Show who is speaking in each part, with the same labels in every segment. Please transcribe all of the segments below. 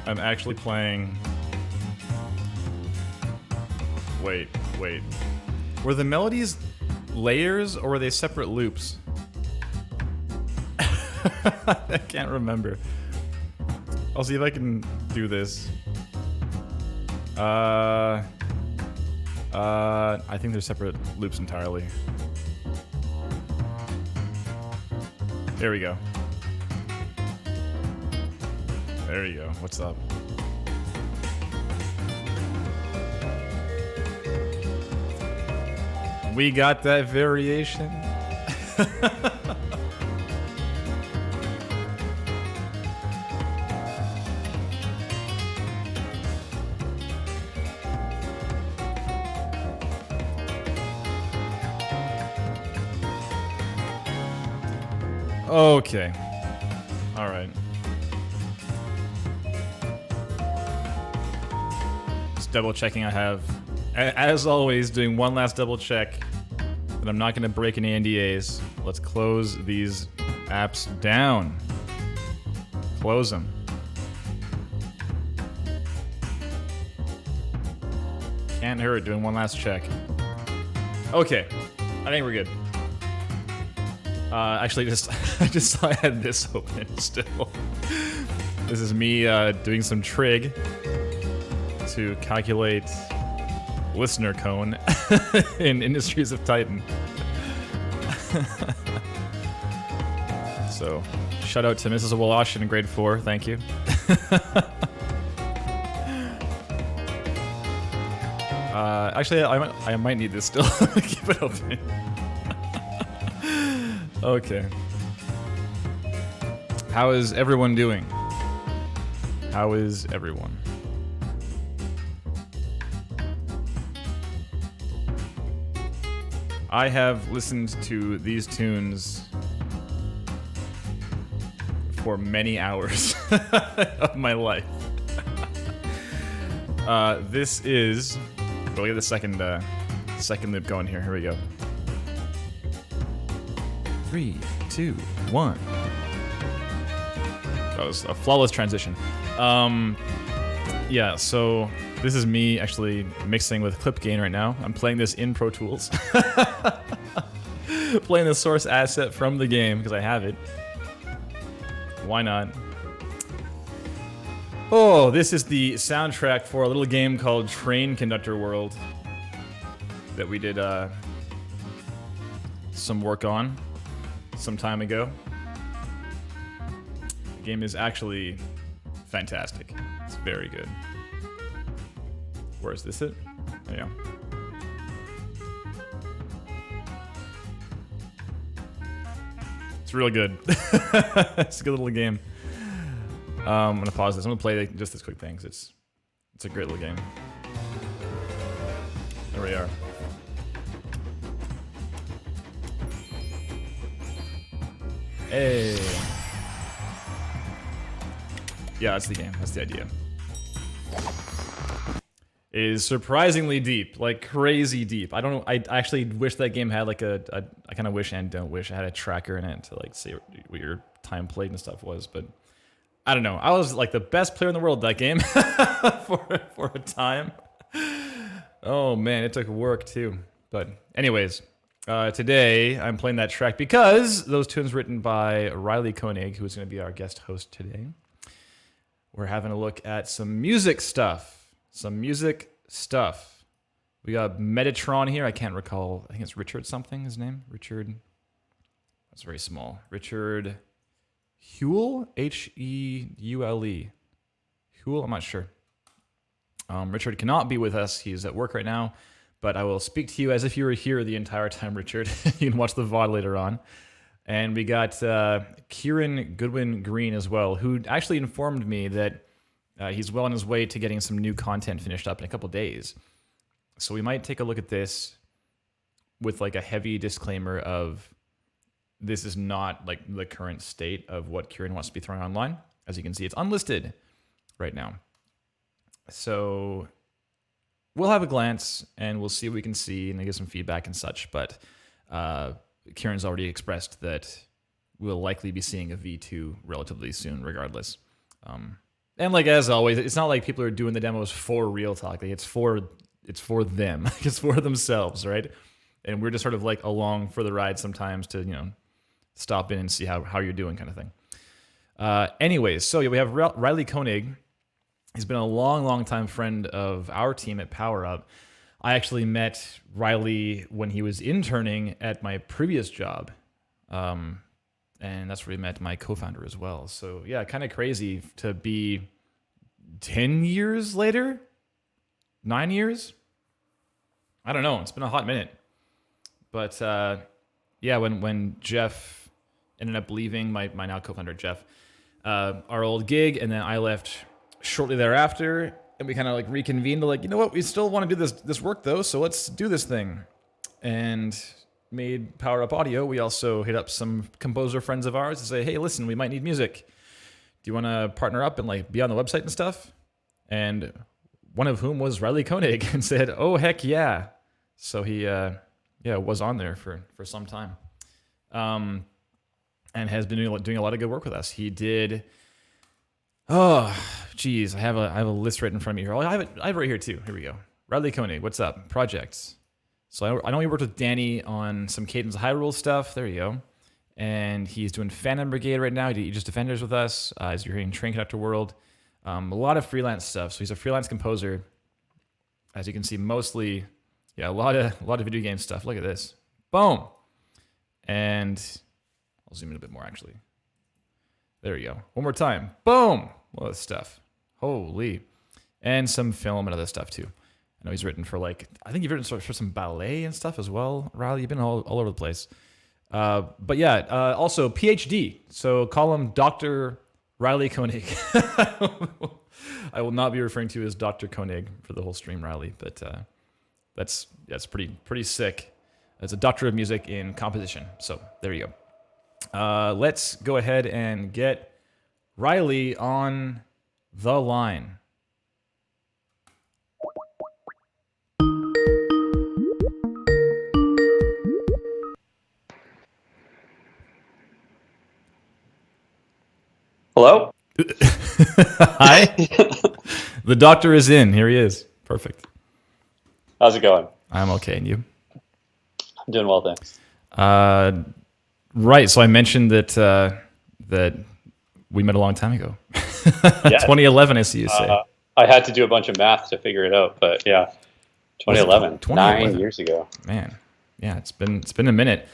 Speaker 1: I'm actually playing... Wait. Were the melodies layers or were they separate loops? I can't remember. I'll see if I can do this. I think they're separate loops entirely. There we go. There you go. What's up? We got that variation. Okay. All right. Just double checking I have, as always, doing one last double check that I'm not going to break any NDAs. Let's close these apps down. Close them. Can't hurt doing one last check. Okay. I think we're good. Actually, I just saw I had this open still. This is me doing some trig to calculate listener cone in Industries of Titan. So, shout out to Mrs. Walash in grade 4, thank you. Actually, I might need this still. Keep it open. Okay. How is everyone doing? How is everyone? I have listened to these tunes for many hours of my life. This is... We'll get the second loop going here. Here we go. 3, 2, 1. That was a flawless transition. Yeah, so this is me actually mixing with clip gain right now. I'm playing this in Pro Tools. Playing the source asset from the game because I have it. Why not? Oh, this is the soundtrack for a little game called Train Conductor World that we did some work on some time ago. The game is actually fantastic. It's very good. Where is this it? There you go. It's really good. It's a good little game. I'm gonna pause this. I'm gonna play just this quick thing, 'cause it's a great little game. There we are. Hey. Yeah, that's the game. That's the idea. It is surprisingly deep, like crazy deep. I don't know. I actually wish that game had like I kind of wish and don't wish I had a tracker in it to like see what your time played and stuff was, but I don't know. I was like the best player in the world that game for a time. Oh man, it took work too. But anyways, today I'm playing that track because those tunes written by Riley Koenig, who is going to be our guest host today. We're having a look at some music stuff. We got Metatron here. I can't recall. I think it's Richard something, his name. Richard. That's very small. Richard Heule? H-E-U-L-E. Heule? I'm not sure. Richard cannot be with us. He's at work right now. But I will speak to you as if you were here the entire time, Richard. You can watch the VOD later on. And we got Kieran Goodwin-Green as well, who actually informed me that he's well on his way to getting some new content finished up in a couple days. So we might take a look at this with like a heavy disclaimer of this is not like the current state of what Kieran wants to be throwing online. As you can see, it's unlisted right now. So we'll have a glance and we'll see what we can see and get some feedback and such. But Kieran's already expressed that we'll likely be seeing a V2 relatively soon regardless. And like as always, it's not like people are doing the demos for Real Talk. Like it's for them. It's for themselves, right? And we're just sort of like along for the ride sometimes to, stop in and see how you're doing kind of thing. Anyways, so we have Riley Koenig. He's been a long time friend of our team at Power Up. I actually met Riley when he was interning at my previous job. And that's where we met my co-founder as well. So yeah, kind of crazy to be 10 years later, 9 years. I don't know. It's been a hot minute, but yeah, when Jeff ended up leaving, my now co-founder Jeff, our old gig, and then I left shortly thereafter, and we kind of like reconvened to like, you know what, we still want to do this work though, so let's do this thing, and made Power Up Audio. We also hit up some composer friends of ours to say, hey, listen, we might need music. Do you want to partner up and like be on the website and stuff? And one of whom was Riley Koenig and said, oh, heck yeah. So he was on there for some time. And has been doing a lot of good work with us. He did, I have a list right in front of me here. I have it right here too. Here we go. Riley Koenig, what's up? Projects. So I know he worked with Danny on some Cadence Hyrule stuff. There you go. And he's doing Phantom Brigade right now. He did Aegis Defenders with us, as you're hearing Train Conductor World. A lot of freelance stuff. So he's a freelance composer. As you can see, mostly, a lot of video game stuff. Look at this. Boom. And I'll zoom in a bit more, actually. There you go. One more time. Boom. All this stuff. Holy. And some film and other stuff, too. I know he's written for I think you've written for some ballet and stuff as well, Riley. You've been all over the place. But yeah, also PhD. So call him Dr. Riley Koenig. I will not be referring to you as Dr. Koenig for the whole stream, Riley. But that's pretty sick. It's a doctor of music in composition. So there you go. Let's go ahead and get Riley on the line.
Speaker 2: Hello?
Speaker 1: Hi. The doctor is in. Here he is. Perfect.
Speaker 2: How's it going?
Speaker 1: I'm okay. And you?
Speaker 2: I'm doing well, thanks.
Speaker 1: Right. So I mentioned that we met a long time ago.
Speaker 2: Yes.
Speaker 1: 2011, I see you say.
Speaker 2: I had to do a bunch of math to figure it out, but yeah, 2011, 9 years ago.
Speaker 1: Man, yeah, it's been a minute.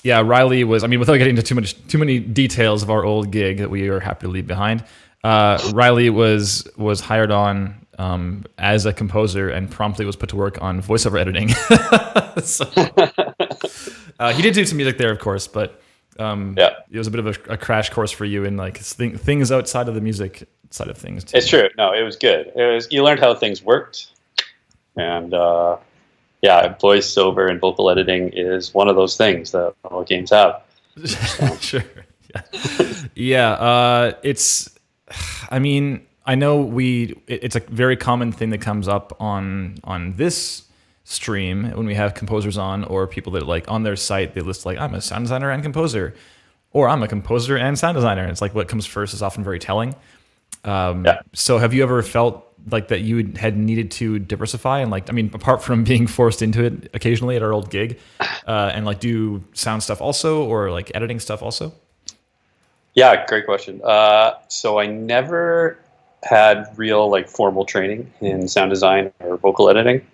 Speaker 1: Yeah, Riley was, without getting into too many details of our old gig that we are happy to leave behind, Riley was hired on as a composer and promptly was put to work on voiceover editing. He did do some music there, of course, but it was a bit of a crash course for you in things outside of the music side of things, too.
Speaker 2: It's true. No, it was good. You learned how things worked, and voiceover and vocal editing is one of those things that all games have.
Speaker 1: Sure. Yeah. I know it's a very common thing that comes up on this stream when we have composers on, or people that on their site, they list I'm a sound designer and composer, or I'm a composer and sound designer. And it's what comes first is often very telling. So have you ever felt that you had needed to diversify and apart from being forced into it occasionally at our old gig, and do sound stuff also, or editing stuff also?
Speaker 2: Yeah, great question. So I never had real formal training in sound design or vocal editing.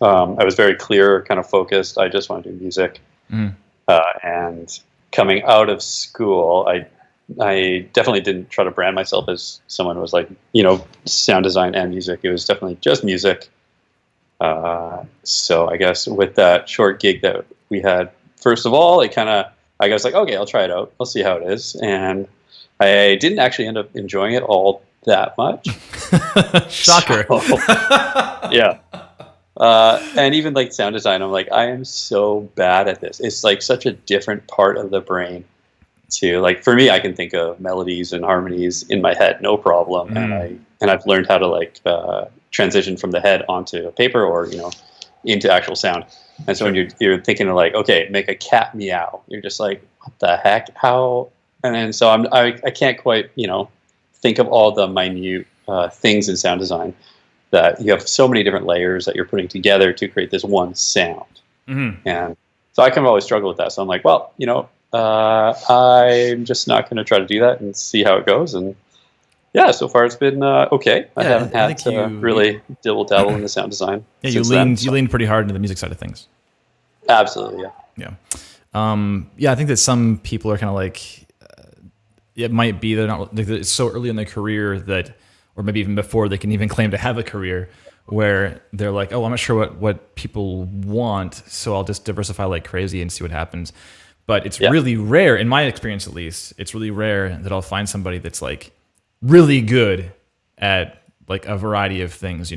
Speaker 2: I was very clear, kind of focused. I just want to do music. And coming out of school, I definitely didn't try to brand myself as someone who was sound design and music. It was definitely just music. So I guess with that short gig that we had, first of all, I was okay, I'll try it out. I'll see how it is. And I didn't actually end up enjoying it all that much.
Speaker 1: Shocker.
Speaker 2: So, yeah. And even sound design, I'm I am so bad at this. It's such a different part of the brain to for me, I can think of melodies and harmonies in my head, no problem. And I've learned how to transition from the head onto paper or, into actual sound. And so when you're thinking of okay, make a cat meow, you're just what the heck? How? And then so I can't quite, think of all the minute things in sound design, that you have so many different layers that you're putting together to create this one sound. And so I kind of always struggle with that. So I'm like, well, I'm just not going to try to do that and see how it goes. And yeah, so far it's been okay. I haven't had to really dabble in the sound design.
Speaker 1: Yeah, you leaned pretty hard into the music side of things.
Speaker 2: Absolutely,
Speaker 1: yeah. I think that some people are kind of like, it might be they're not, like, it's so early in their career that, or maybe even before they can even claim to have a career, where they're like, oh, I'm not sure what people want, so I'll just diversify like crazy and see what happens. But it's really rare, in my experience at least, it's really rare that I'll find somebody that's like really good at like a variety of things,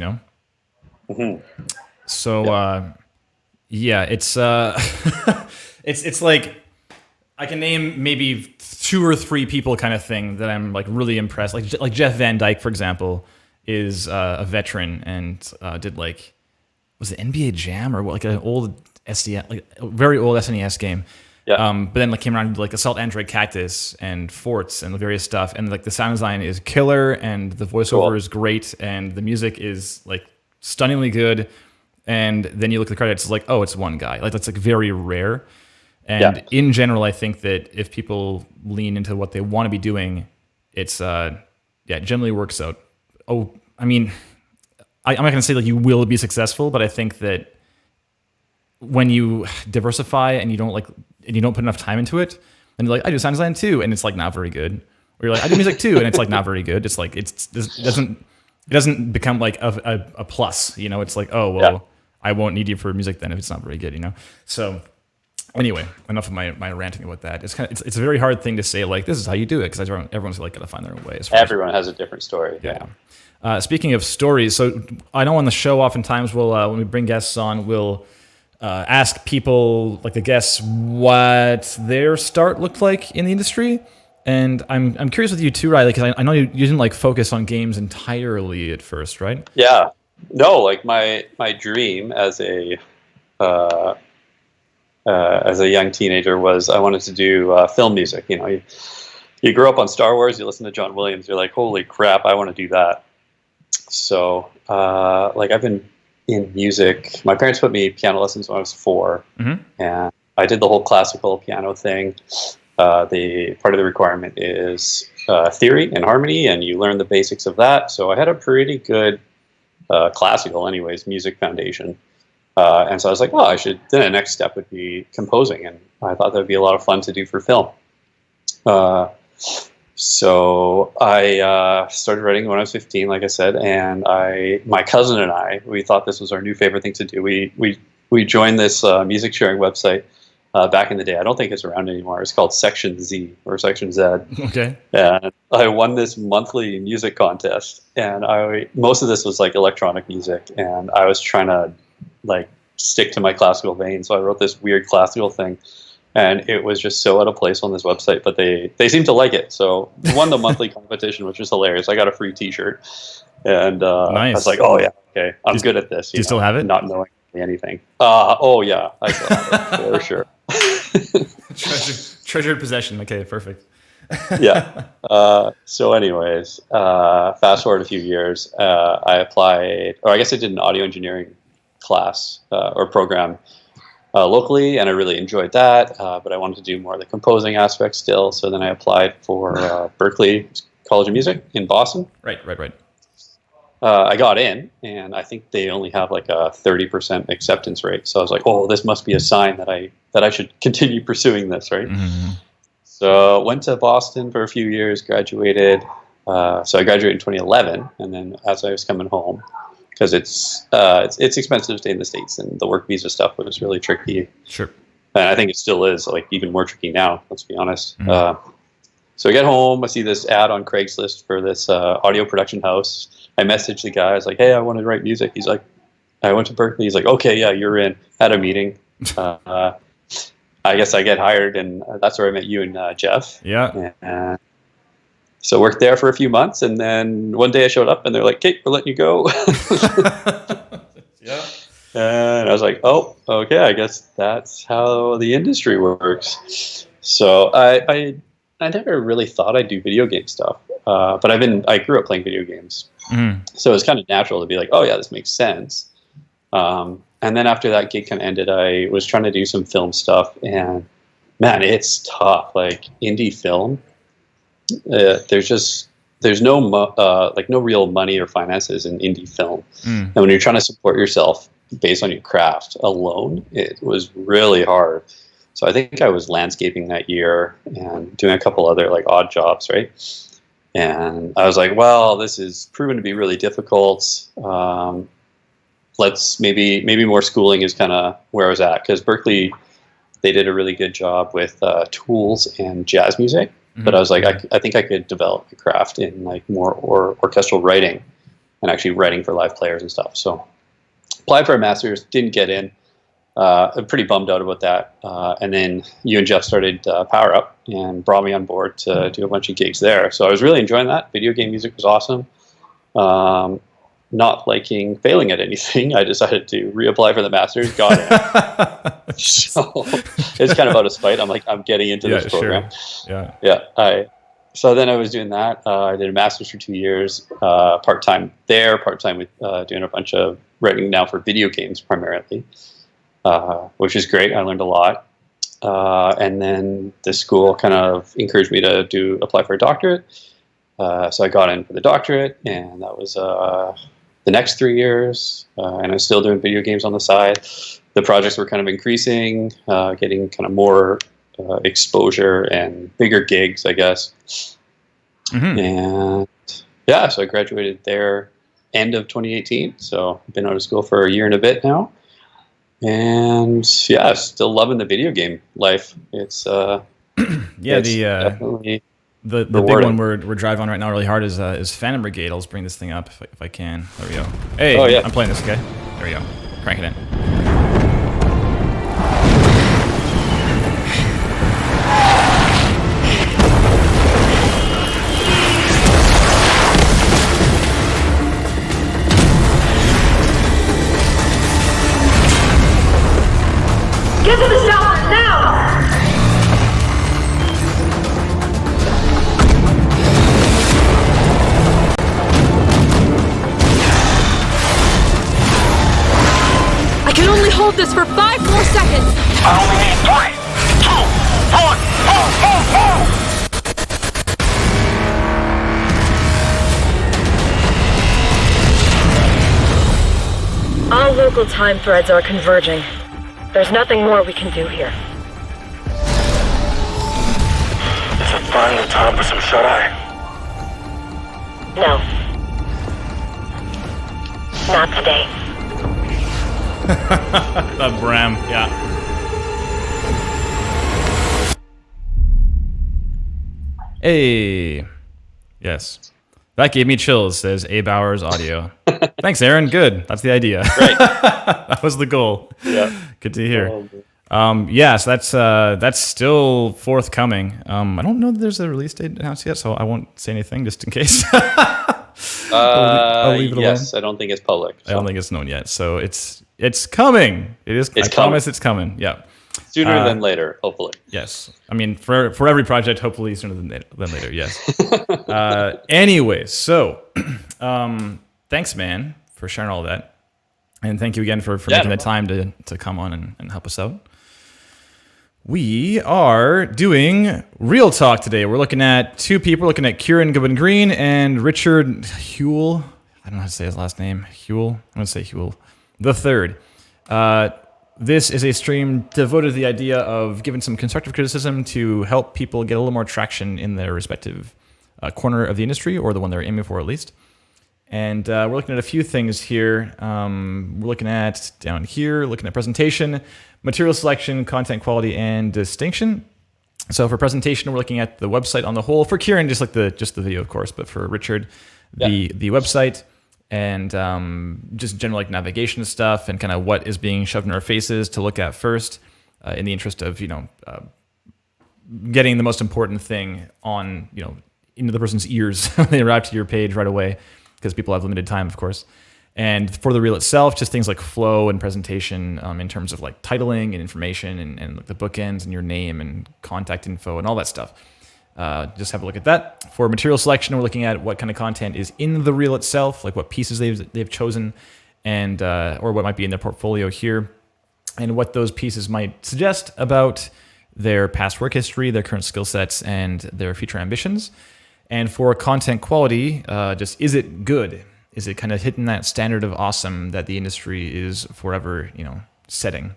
Speaker 1: So it's it's like I can name maybe 2 or 3 people kind of thing that I'm like really impressed. Like Jeff Van Dyke, for example, is a veteran and did like, was it NBA Jam or what, like an old SDN, like a very old SNES game. Yeah. But then like came around to like Assault Android Cactus and Forts and the various stuff, and like the sound design is killer and the voiceover is great and the music is like stunningly good. And then you look at the credits, it's like, oh, it's one guy. Like that's like very rare. And in general, I think that if people lean into what they want to be doing, it's it generally works out. Oh, I mean, I'm not going to say like you will be successful, but I think that when you diversify and you don't put enough time into it, and you're like, I do sound design too, and it's like not very good. Or you're like, I do music too, and it's like not very good. It's like it doesn't become like a plus. It's like, oh well, I won't need you for music then if it's not very good. So anyway, enough of my ranting about that. It's a very hard thing to say like this is how you do it, because everyone's like got to find their own way.
Speaker 2: Everyone has a different story.
Speaker 1: Yeah. Speaking of stories, so I know on the show oftentimes when we bring guests on, we'll ask people, like the guests, what their start looked like in the industry. And I'm curious with you too, Riley, because I know you didn't like focus on games entirely at first, right?
Speaker 2: Yeah. No, like my dream as a young teenager was I wanted to do film music. You grow up on Star Wars, you listen to John Williams, you're like, holy crap, I want to do that. So I've been in music. My parents put me piano lessons when I was 4, and I did the whole classical piano thing. The part of the requirement is theory and harmony, and you learn the basics of that. So I had a pretty good classical, anyways, music foundation. And so I was like, well, then the next step would be composing, and I thought that would be a lot of fun to do for film. So I started writing when I was 15, like I said, and my cousin and I, we thought this was our new favorite thing to do. We joined this music sharing website back in the day. I don't think it's around anymore. It's called Section Z or Section Z.
Speaker 1: Okay.
Speaker 2: And I won this monthly music contest, and most of this was like electronic music, and I was trying to like stick to my classical vein. So I wrote this weird classical thing. And it was just so out of place on this website, but they seemed to like it. So we won the monthly competition, which was hilarious. I got a free T-shirt, and nice. I was like, "Oh yeah, okay, I'm good at this."
Speaker 1: Do you still have it?
Speaker 2: Not knowing anything. Oh yeah, I still have it for
Speaker 1: sure. Treasured possession. Okay, perfect.
Speaker 2: Yeah. So, anyways, fast forward a few years. I applied, or I guess I did an audio engineering class or program. Locally, and I really enjoyed that, but I wanted to do more of the composing aspect still, so then I applied for Berklee College of Music in Boston.
Speaker 1: Right.
Speaker 2: I got in, and I think they only have like a 30% acceptance rate, so I was like, oh, this must be a sign that I should continue pursuing this, right? Mm-hmm. So went to Boston for a few years, graduated. So I graduated in 2011, and then as I was coming home, because it's expensive to stay in the States, and the work visa stuff was really tricky.
Speaker 1: Sure.
Speaker 2: And I think it still is, like, even more tricky now, let's be honest. Mm-hmm. So I get home, I see this ad on Craigslist for this audio production house. I message the guy, I was like, hey, I want to write music. He's like, I went to Berklee. He's like, okay, yeah, you're in. Had a meeting. I guess I get hired, and that's where I met you and Jeff.
Speaker 1: Yeah.
Speaker 2: So worked there for a few months, and then one day I showed up, and they're like, "Kate, we're letting you go."
Speaker 1: Yeah.
Speaker 2: And I was like, "Oh, okay. I guess that's how the industry works." So I never really thought I'd do video game stuff. but I grew up playing video games, so it's kind of natural to be like, oh yeah, this makes sense. And then after that gig kind of ended, I was trying to do some film stuff, and man, it's tough. Like indie film, there's no real money or finances in indie film, and when you're trying to support yourself based on your craft alone, it was really hard. So I think I was landscaping that year and doing a couple other like odd jobs, right? And I was like, well, this is proven to be really difficult. Let's maybe more schooling is kind of where I was at, because Berkeley, they did a really good job with tools and jazz music. But I was like, I think I could develop a craft in like more orchestral writing and actually writing for live players and stuff. So applied for a master's, didn't get in. I'm pretty bummed out about that. And then you and Jeff started Power Up and brought me on board to do a bunch of gigs there. So I was really enjoying that. Video game music was awesome. Not liking failing at anything, I decided to reapply for the master's. Got it. So it's kind of out of spite. I'm like, I'm getting into this program.
Speaker 1: Sure.
Speaker 2: Yeah. So then I was doing that. I did a master's for 2 years, part-time there, part-time with doing a bunch of writing now for video games primarily, which is great. I learned a lot. And then the school kind of encouraged me to apply for a doctorate. So I got in for the doctorate, and that was the next 3 years, and I was still doing video games on the side. The projects were kind of increasing, getting kind of more exposure and bigger gigs, I guess. And yeah, so I graduated there end of 2018. So I've been out of school for a year and a bit now. And yeah, still loving the video game life. It's definitely
Speaker 1: the big one we're driving on right now really hard is Phantom Brigade. I'll just bring this thing up if I can. There we go. Hey, oh, yeah. I'm playing this, okay? There we go. Crank it in.
Speaker 3: Get to the shelter now! I can only hold this for 5 more seconds.
Speaker 4: I only need 3, 2, 1,
Speaker 3: All local time threads are converging. There's nothing more we can do here.
Speaker 4: Is it finally time for some shut-eye?
Speaker 3: No. Not today.
Speaker 1: Bram, yeah. Hey. Yes. That gave me chills, says A. Bowers Audio. Thanks, Aaron. Good. That's the idea.
Speaker 2: Right.
Speaker 1: That was the goal.
Speaker 2: Yeah.
Speaker 1: Good to hear. Yeah, so that's still forthcoming. I don't know that there's a release date announced yet, so I won't say anything just in case. I'll leave it
Speaker 2: yes,
Speaker 1: alone.
Speaker 2: I don't think it's public. So.
Speaker 1: I don't think it's known yet. So it's coming. It is. I promise it's coming. Yeah.
Speaker 2: Sooner than later, hopefully.
Speaker 1: Yes. I mean, for every project, hopefully sooner than later. Yes. Anyways, so thanks, man, for sharing all that. And thank you again for making the time to come on and help us out. We are doing Real Talk today. We're looking at 2 people. We're looking at Kieran Goodwin-Green and Richard Heule. I don't know how to say his last name. Heule. I'm going to say Heule. The third. This is a stream devoted to the idea of giving some constructive criticism to help people get a little more traction in their respective corner of the industry, or the one they're aiming for at least. And we're looking at a few things here. We're looking at down here, looking at presentation, material selection, content quality, and distinction. So for presentation, we're looking at the website on the whole. For Kieran, just the video, of course, but for Richard, the website, and just general like navigation stuff and kind of what is being shoved in our faces to look at first, in the interest of getting the most important thing on into the person's ears when they arrive to your page right away, because people have limited time, of course. And for the reel itself, just things like flow and presentation, in terms of like titling and information and like the bookends and your name and contact info and all that stuff. Just have a look at that. For material selection, we're looking at what kind of content is in the reel itself, like what pieces they've chosen, and or what might be in their portfolio here, and what those pieces might suggest about their past work history, their current skill sets, and their future ambitions. And for content quality, just is it good? Is it kind of hitting that standard of awesome that the industry is forever, setting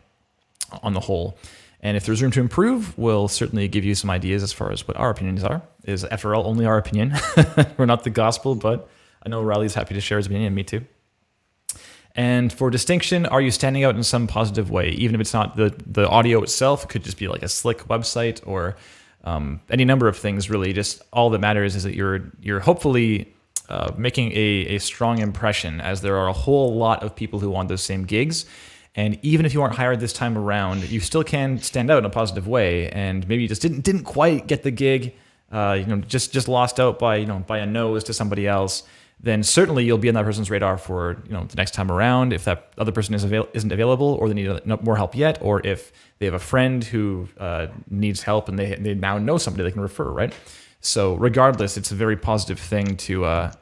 Speaker 1: on the whole? And if there's room to improve, we'll certainly give you some ideas as far as what our opinions are. Is, after all, only our opinion. We're not the gospel, but I know Riley's happy to share his opinion, and me too. And for distinction, are you standing out in some positive way? Even if it's not the audio itself, it could just be like a slick website or any number of things, really. Just all that matters is that you're hopefully making a strong impression, as there are a whole lot of people who want those same gigs. And even if you aren't hired this time around, you still can stand out in a positive way. And maybe you just didn't quite get the gig, just lost out by a nose to somebody else. Then certainly you'll be on that person's radar for the next time around if that other person isn't available, or they need more help yet, or if they have a friend who needs help and they now know somebody they can refer, right? So regardless, it's a very positive thing to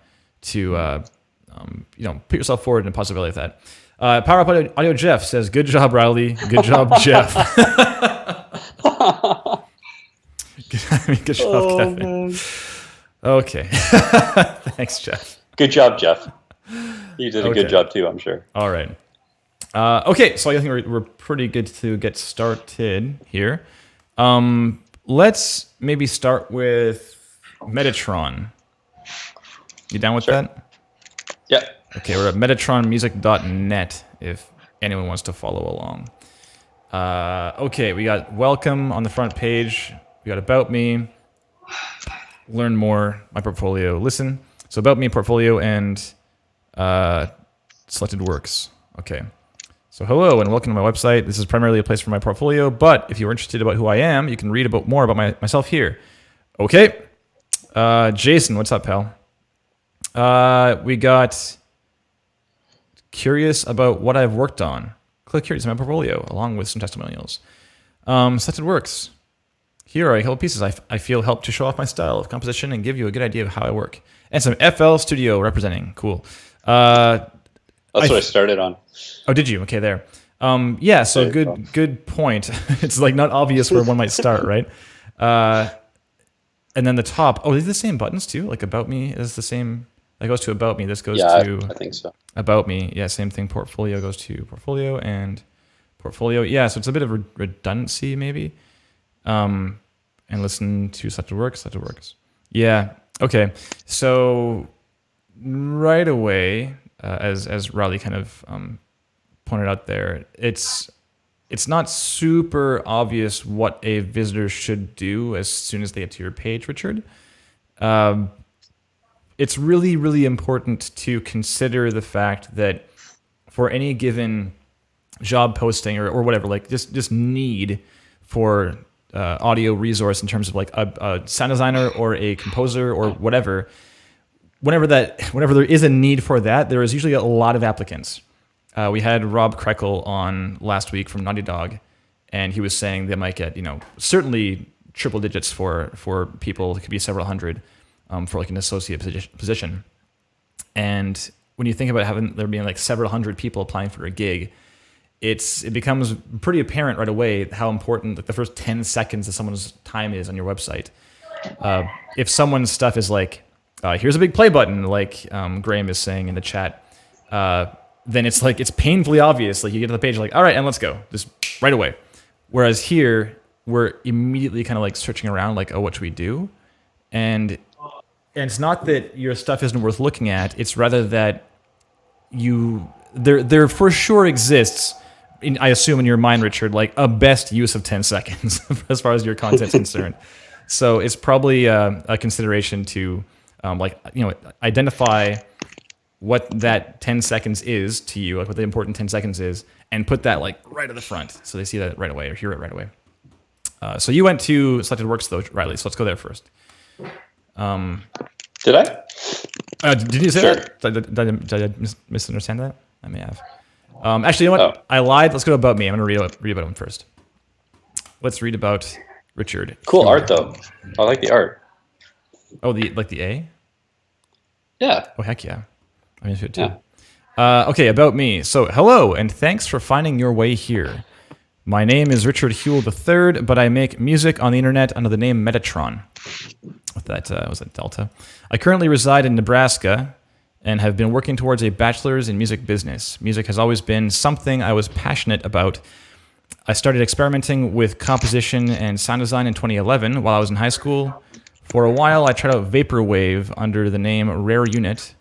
Speaker 1: put yourself forward in a positive way like that. Power Up Audio Jeff says, "Good job, Riley. Good job, Jeff." Good job, Kevin. Man. Okay. Thanks, Jeff.
Speaker 2: Good job, Jeff. You did a good job too, I'm sure.
Speaker 1: All right. Okay, so I think we're pretty good to get started here. Let's maybe start with Metatron. You down with that?
Speaker 2: Yeah.
Speaker 1: Okay, we're at metatronmusic.net if anyone wants to follow along. Okay, we got welcome on the front page. We got about me, learn more, my portfolio, listen. So about me, portfolio, and selected works. Okay. So hello and welcome to my website. This is primarily a place for my portfolio, but if you're interested about who I am, you can read more about myself here. Okay. Jason, what's up, pal? We got curious about what I've worked on. Click here to see my portfolio, along with some testimonials. Selected works. Here are a couple pieces I feel help to show off my style of composition and give you a good idea of how I work. And some FL Studio representing. Cool.
Speaker 2: That's what I started on.
Speaker 1: Oh, did you? Okay, there. Yeah, so good point. It's like not obvious where one might start, right? And then the top. Oh, are they the same buttons too? Like about me is the same. That goes to about me. This goes to
Speaker 2: I think so.
Speaker 1: About me. Yeah, same thing. Portfolio goes to portfolio and portfolio. Yeah, so it's a bit of redundancy maybe. And listen to selected works. Yeah. Okay. So right away, as Riley kind of pointed out there, it's not super obvious what a visitor should do as soon as they get to your page, Richard. It's really, really important to consider the fact that for any given job posting or whatever, like just need for audio resource in terms of like a sound designer or a composer or whatever, whenever there is a need for that, there is usually a lot of applicants. We had Rob Krekel on last week from Naughty Dog, and he was saying they might get certainly triple digits for people. It could be several hundred for like an associate position. And when you think about there being like several hundred people applying for a gig, it becomes pretty apparent right away how important like the first 10 seconds of someone's time is on your website. If someone's stuff is like, here's a big play button, like Graham is saying in the chat, then it's like it's painfully obvious. Like you get to the page, like, all right, and let's go, just right away. Whereas here, we're immediately kind of like searching around, like, oh, what should we do? And it's not that your stuff isn't worth looking at. It's rather that there for sure exists, I assume in your mind, Richard, like a best use of 10 seconds as far as your content's concerned. So it's probably a consideration to identify what that 10 seconds is to you, like what the important 10 seconds is, and put that like right at the front so they see that right away or hear it right away. So you went to selected works though, Riley, so let's go there first.
Speaker 2: Did I?
Speaker 1: Did you say that? Did I misunderstand that? I may have. Actually, you know what? I lied. Let's go about me. I'm going to read about him first. Let's read about Richard.
Speaker 2: Cool art, though. I like the art.
Speaker 1: Oh, the A?
Speaker 2: Yeah.
Speaker 1: Oh, heck yeah. I'm into it too.
Speaker 2: Yeah.
Speaker 1: Okay, about me. So, hello, and thanks for finding your way here. My name is Richard Heule III, but I make music on the internet under the name Metatron. With that, was that Delta? I currently reside in Nebraska and have been working towards a bachelor's in music business. Music has always been something I was passionate about. I started experimenting with composition and sound design in 2011 while I was in high school. For a while, I tried out Vaporwave under the name Rare Unit,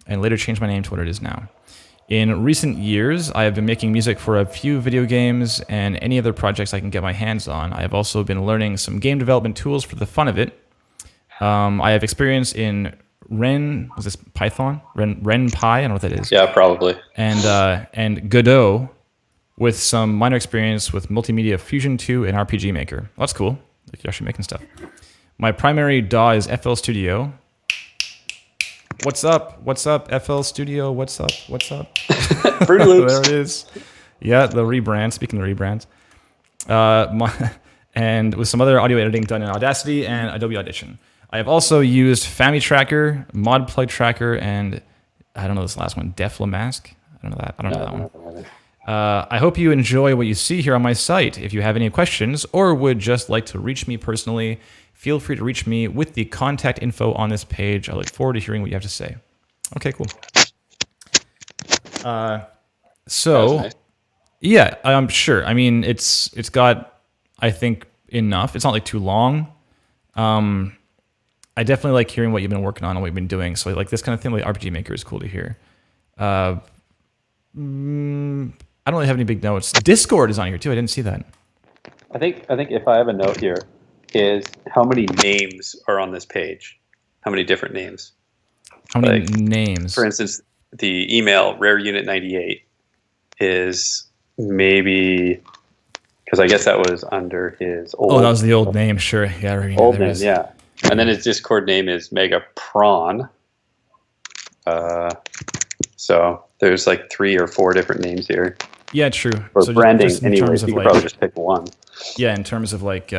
Speaker 1: and later changed my name to what it is now. In recent years, I have been making music for a few video games and any other projects I can get my hands on. I have also been learning some game development tools for the fun of it. I have experience in was this Python? RenPy? I don't know what that is.
Speaker 2: Yeah, probably.
Speaker 1: And Godot, with some minor experience with Multimedia Fusion 2 and RPG Maker. Well, that's cool. Like you're actually making stuff. My primary DAW is FL Studio. What's up? What's up, FL Studio? What's up? What's up?
Speaker 2: Fruity Loops.
Speaker 1: There it is. Yeah, the rebrand. Speaking of rebrands. And with some other audio editing done in Audacity and Adobe Audition. I have also used FamiTracker, ModPlug Tracker, and I don't know this last one, Deflamask. I don't know that. I don't know that one. I hope you enjoy what you see here on my site. If you have any questions or would just like to reach me personally, feel free to reach me with the contact info on this page. I look forward to hearing what you have to say. Okay, cool. So,
Speaker 2: Nice.
Speaker 1: yeah, I'm sure. I mean, it's got, I think, enough. It's not like too long. I definitely like hearing what you've been working on and what you've been doing. So like this kind of thing, like RPG Maker is cool to hear. I don't really have any big notes. Discord is on here too. I didn't see that.
Speaker 2: I think if I have a note here is how many names are on this page? How many different names?
Speaker 1: How many names?
Speaker 2: For instance, the email rareunit98 is maybe because I guess that was under his old.
Speaker 1: Oh, that was the old name. Sure, yeah.
Speaker 2: Old name, yeah. And then his Discord name is Megaprawn. So there's like 3 or 4 different names here.
Speaker 1: Yeah, true.
Speaker 2: Or
Speaker 1: so
Speaker 2: branding,
Speaker 1: just in
Speaker 2: anyways.
Speaker 1: terms
Speaker 2: You
Speaker 1: of
Speaker 2: could
Speaker 1: like,
Speaker 2: probably just pick one.
Speaker 1: yeah, in terms of like,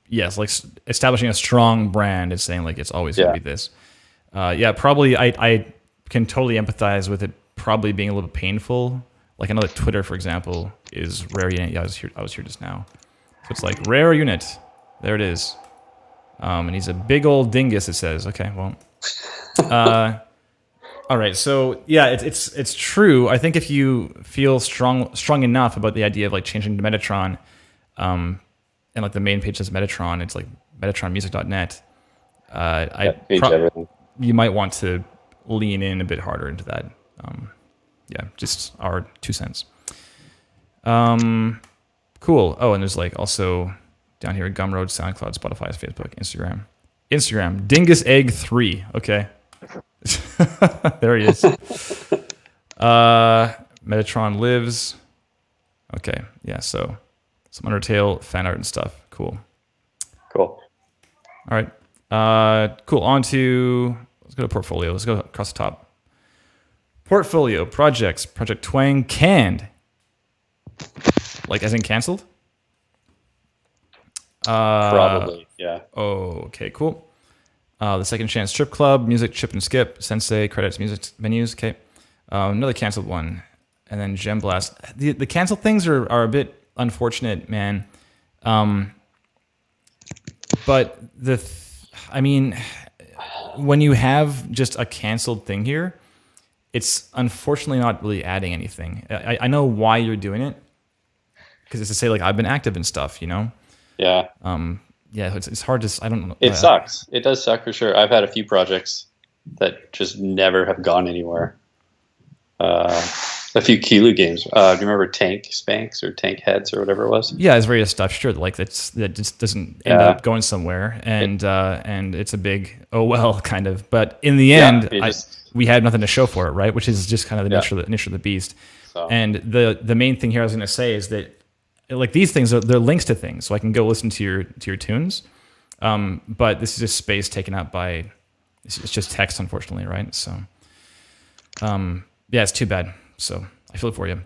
Speaker 1: yes, like establishing a strong brand is saying like it's always going to be this. Yeah, probably I can totally empathize with it probably being a little painful. Like I know that Twitter, for example, is Rare Unit. Yeah, I was here just now. So it's like Rare Unit. There it is. And he's a big old dingus, it says. Okay, well. All right, so yeah, it's true. I think if you feel strong enough about the idea of like changing to Metatron, and like the main page says Metatron, it's like metatronmusic.net.
Speaker 2: Everything.
Speaker 1: You might want to lean in a bit harder into that. Yeah, just our 2 cents. Cool. Oh, and there's like also down here Gumroad, SoundCloud, Spotify, Facebook, Instagram. Dingus Egg 3. Okay. There he is. Metatron lives. Okay. Yeah. So some Undertale fan art and stuff. Cool.
Speaker 2: Cool.
Speaker 1: All right. Cool. On to, let's go to portfolio. Let's go across the top. Portfolio, projects, Project Twang, canned. Like as in canceled?
Speaker 2: Probably, yeah.
Speaker 1: Oh, okay, cool. The Second Chance Strip Club, Music, Chip and Skip, Sensei, Credits, Music, Menus, okay. Another canceled one. And then Gem Blast. The canceled things are a bit unfortunate, man. But I mean, when you have just a canceled thing here, it's unfortunately not really adding anything. I know why you're doing it, because it's to say like I've been active and stuff, you know.
Speaker 2: Yeah.
Speaker 1: Yeah, it's hard to. I don't know.
Speaker 2: It sucks. It does suck for sure. I've had a few projects that just never have gone anywhere. A few Kilu games. Do you remember Tank Spanks or Tank Heads or whatever it was?
Speaker 1: Yeah, it's various stuff. Sure, like that just doesn't end up going somewhere, and it's a big oh well kind of. But in the end, we had nothing to show for it, right? Which is just kind of the nature of the beast. So. And the main thing here I was going to say is that like these things they're links to things, so I can go listen to your tunes. But this is just space taken up by it's just text, unfortunately, right? So yeah, it's too bad. So I feel it for you.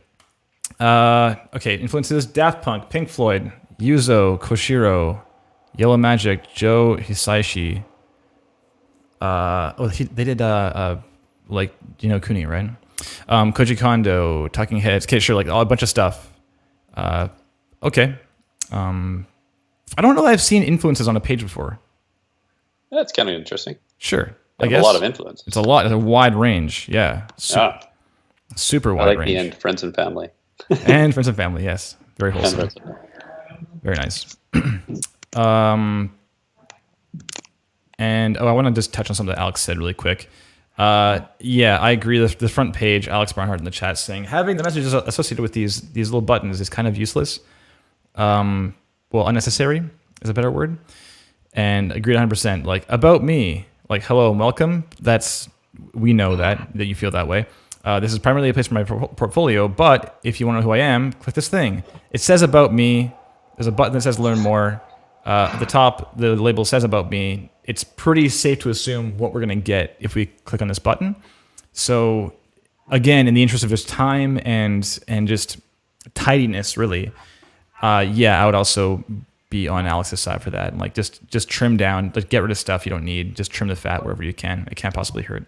Speaker 1: Okay, influences: Daft Punk, Pink Floyd, Yuzo Koshiro, Yellow Magic, Joe Hisaishi. They did like Koenig, right? Koji Kondo, Talking Heads. Okay, sure, like a bunch of stuff. Okay. I don't know that I've seen influences on a page before.
Speaker 2: That's kind of interesting.
Speaker 1: Sure,
Speaker 2: I guess a lot of influence.
Speaker 1: It's a lot. It's a wide range. Yeah. Super wide range.
Speaker 2: I like the end friends and family.
Speaker 1: And friends and family, yes. Very wholesome. Very nice. And I want to just touch on something that Alex said really quick. Yeah, I agree. The front page, Alex Barnhart in the chat saying having the messages associated with these little buttons is kind of useless. Well, unnecessary is a better word. And agreed 100%. Like about me, like hello and welcome. We know that you feel that way. This is primarily a place for my portfolio, but if you want to know who I am, click this thing. It says about me. There's a button that says learn more. At the top, the label says about me. It's pretty safe to assume what we're going to get if we click on this button. So again, in the interest of just time and just tidiness, really, I would also be on Alex's side for that. And like just trim down, like get rid of stuff you don't need. Just trim the fat wherever you can. It can't possibly hurt.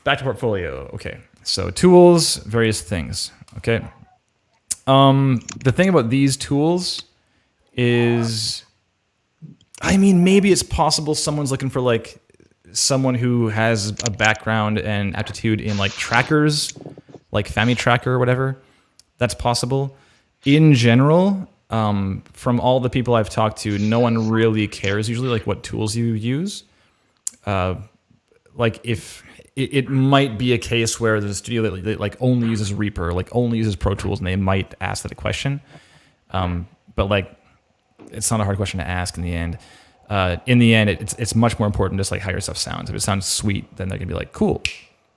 Speaker 1: Back to portfolio. Okay, so tools, various things. Okay. The thing about these tools is, I mean, maybe it's possible someone's looking for like someone who has a background and aptitude in like trackers, like Family Tracker or whatever. That's possible. In general, from all the people I've talked to, no one really cares usually like what tools you use. Like if it might be a case where there's a studio that like only uses Reaper, like only uses Pro Tools, and they might ask that a question. But like, it's not a hard question to ask in the end. In the end, it's much more important just like how your stuff sounds. If it sounds sweet, then they're gonna be like, cool,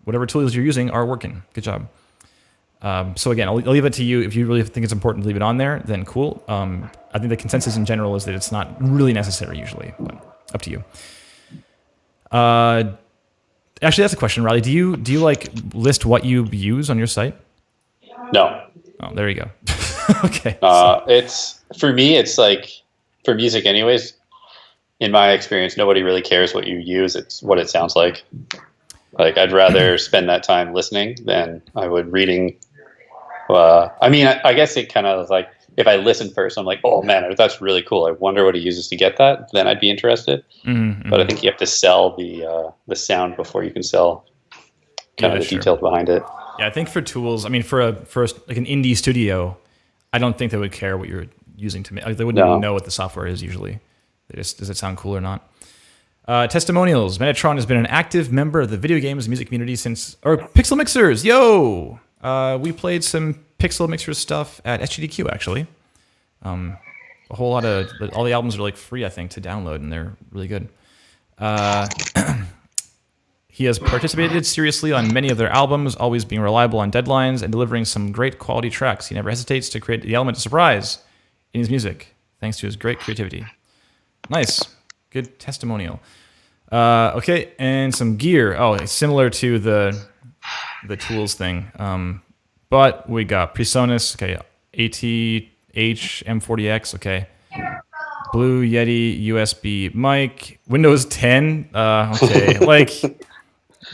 Speaker 1: whatever tools you're using are working. Good job. So again, I'll leave it to you. If you really think it's important to leave it on there, then cool. I think the consensus in general is that it's not really necessary usually, but up to you. Actually, that's a question, Riley. Do you like list what you use on your site?
Speaker 2: No.
Speaker 1: Oh, there you go. Okay.
Speaker 2: It's for me. It's like for music, anyways. In my experience, nobody really cares what you use. It's what it sounds like. Like I'd rather spend that time listening than I would reading. I mean, I guess it kind of like if I listen first, I'm like, oh man, that's really cool. I wonder what he uses to get that. Then I'd be interested. Mm-hmm. But I think you have to sell the sound before you can sell kind of the details behind it.
Speaker 1: Yeah, I think for tools, I mean, for like an indie studio, I don't think they would care what you're using to make. Like, they wouldn't even know what the software is usually. Does it sound cool or not? Testimonials. Metatron has been an active member of the video games music community since, or Pixel Mixers. Yo, we played some Pixel Mixers stuff at SGDQ actually. A whole lot of all the albums are like free, I think, to download, and they're really good. He has participated seriously on many of their albums, always being reliable on deadlines and delivering some great quality tracks. He never hesitates to create the element of surprise in his music, thanks to his great creativity. Nice. Good testimonial. Okay, and some gear. Oh, similar to the tools thing. But we got PreSonus, okay, ATH M40X, okay. Blue Yeti USB mic, Windows 10. Okay, like,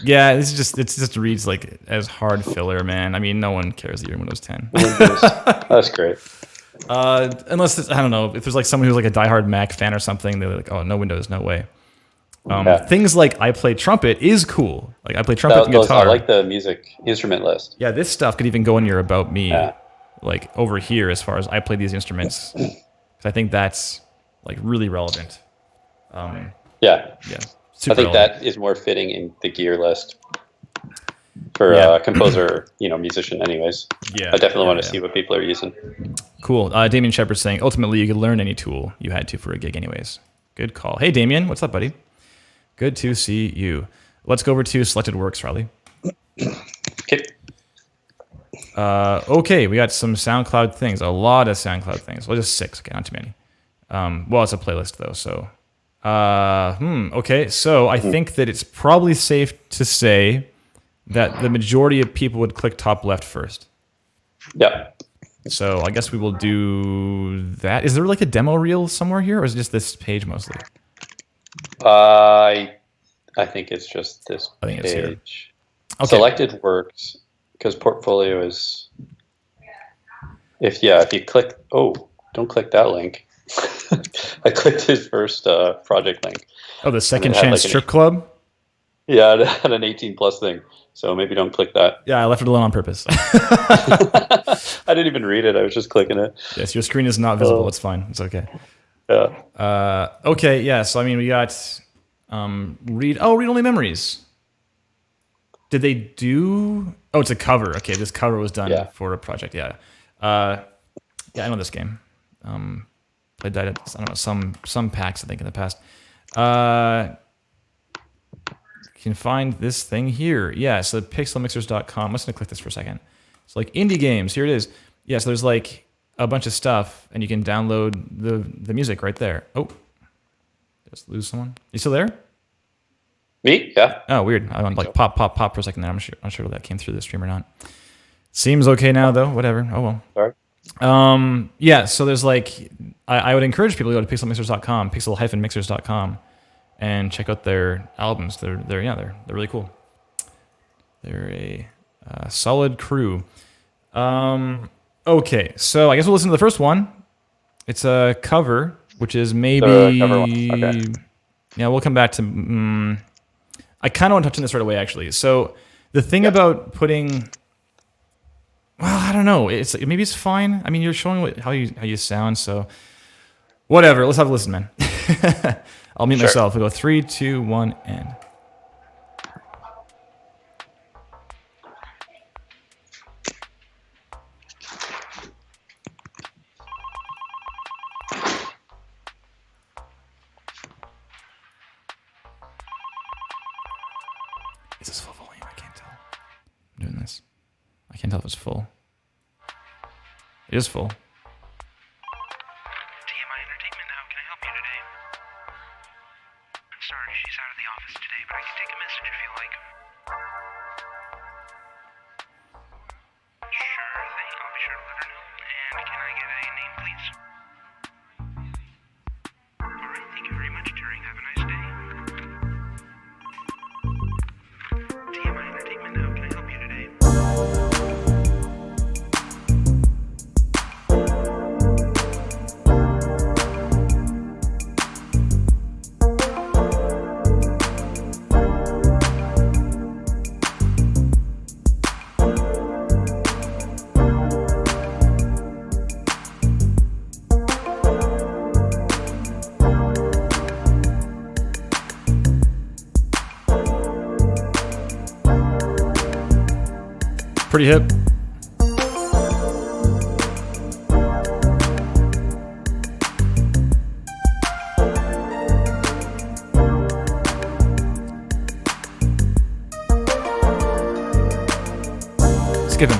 Speaker 1: yeah, it just reads like as hard filler, man. I mean, no one cares that you're in Windows 10.
Speaker 2: That's great.
Speaker 1: Unless I don't know if there's like someone who's like a diehard Mac fan or something, they're like, oh, no Windows, no way. Things like I play trumpet is cool. Like I play trumpet and guitar.
Speaker 2: I like the music instrument list.
Speaker 1: Yeah, this stuff could even go in your about me, like over here as far as I play these instruments. Because I think that's like really relevant.
Speaker 2: Yeah. I think that is more fitting in the gear list for a composer, musician anyways. Yeah. I definitely want to see what people are using.
Speaker 1: Cool. Damien Shepard's saying, ultimately, you could learn any tool you had to for a gig anyways. Good call. Hey, Damien. What's up, buddy? Good to see you. Let's go over to selected works, Riley.
Speaker 2: Okay.
Speaker 1: Okay, we got some SoundCloud things. A lot of SoundCloud things. Well, just 6. Okay, not too many. Well, it's a playlist, though, so... Okay, so I think that it's probably safe to say that the majority of people would click top left first.
Speaker 2: Yep.
Speaker 1: So I guess we will do that. Is there like a demo reel somewhere here, or is it just this page mostly?
Speaker 2: I think it's just this
Speaker 1: I think
Speaker 2: page.
Speaker 1: it's here. Okay.
Speaker 2: Selected works because portfolio is. If you click, don't click that link. I clicked his first project link.
Speaker 1: Oh, the Second
Speaker 2: had,
Speaker 1: Chance
Speaker 2: like,
Speaker 1: Strip Club?
Speaker 2: Yeah, it had an 18+ thing. So maybe don't click that.
Speaker 1: Yeah, I left it alone on purpose.
Speaker 2: I didn't even read it. I was just clicking it.
Speaker 1: Yes, your screen is not visible. It's fine. It's okay.
Speaker 2: Yeah.
Speaker 1: Okay, yeah. So, I mean, we got read-only memories. Did they do... Oh, it's a cover. Okay, this cover was done for a project. Yeah. Yeah, I know this game. Played that at, I don't know, some packs, I think, in the past. You can find this thing here. Yeah, so pixelmixers.com. I'm just going to click this for a second. It's like indie games. Here it is. Yeah, so there's like a bunch of stuff, and you can download the music right there. Oh, just lose someone. You still there?
Speaker 2: Me? Yeah.
Speaker 1: Oh, weird. I went like pop for a second there. I'm not sure if that came through the stream or not. Seems okay now, though. Whatever. Oh, well.
Speaker 2: Sorry.
Speaker 1: Yeah, so there's like, I would encourage people to go to pixelmixers.com, pixel-mixers.com, and check out their albums. They're really cool. They're a solid crew. Okay, so I guess we'll listen to the first one. It's a cover, which is maybe...
Speaker 2: The cover one. Okay.
Speaker 1: Yeah, we'll come back to... I kind of want to touch on this right away, actually. So the thing about putting... Well, I don't know. Maybe it's fine. I mean, you're showing how you sound, so... Whatever. Let's have a listen, man. I'll mute myself. We'll go 3, 2, 1, and... Is this full volume? I can't tell. I'm doing this. I can't tell if it's full. It is full.
Speaker 5: TMI Entertainment now. Can I help you today? I'm sorry, she's out of the office today, but I can take a message if you like. Sure thing. I'll be sure to let her know. And can I get a name, please? Alright, thank you very much, Turing. Have a nice day. TMI Entertainment now. Can I help you today?
Speaker 1: Pretty hip. Skip him.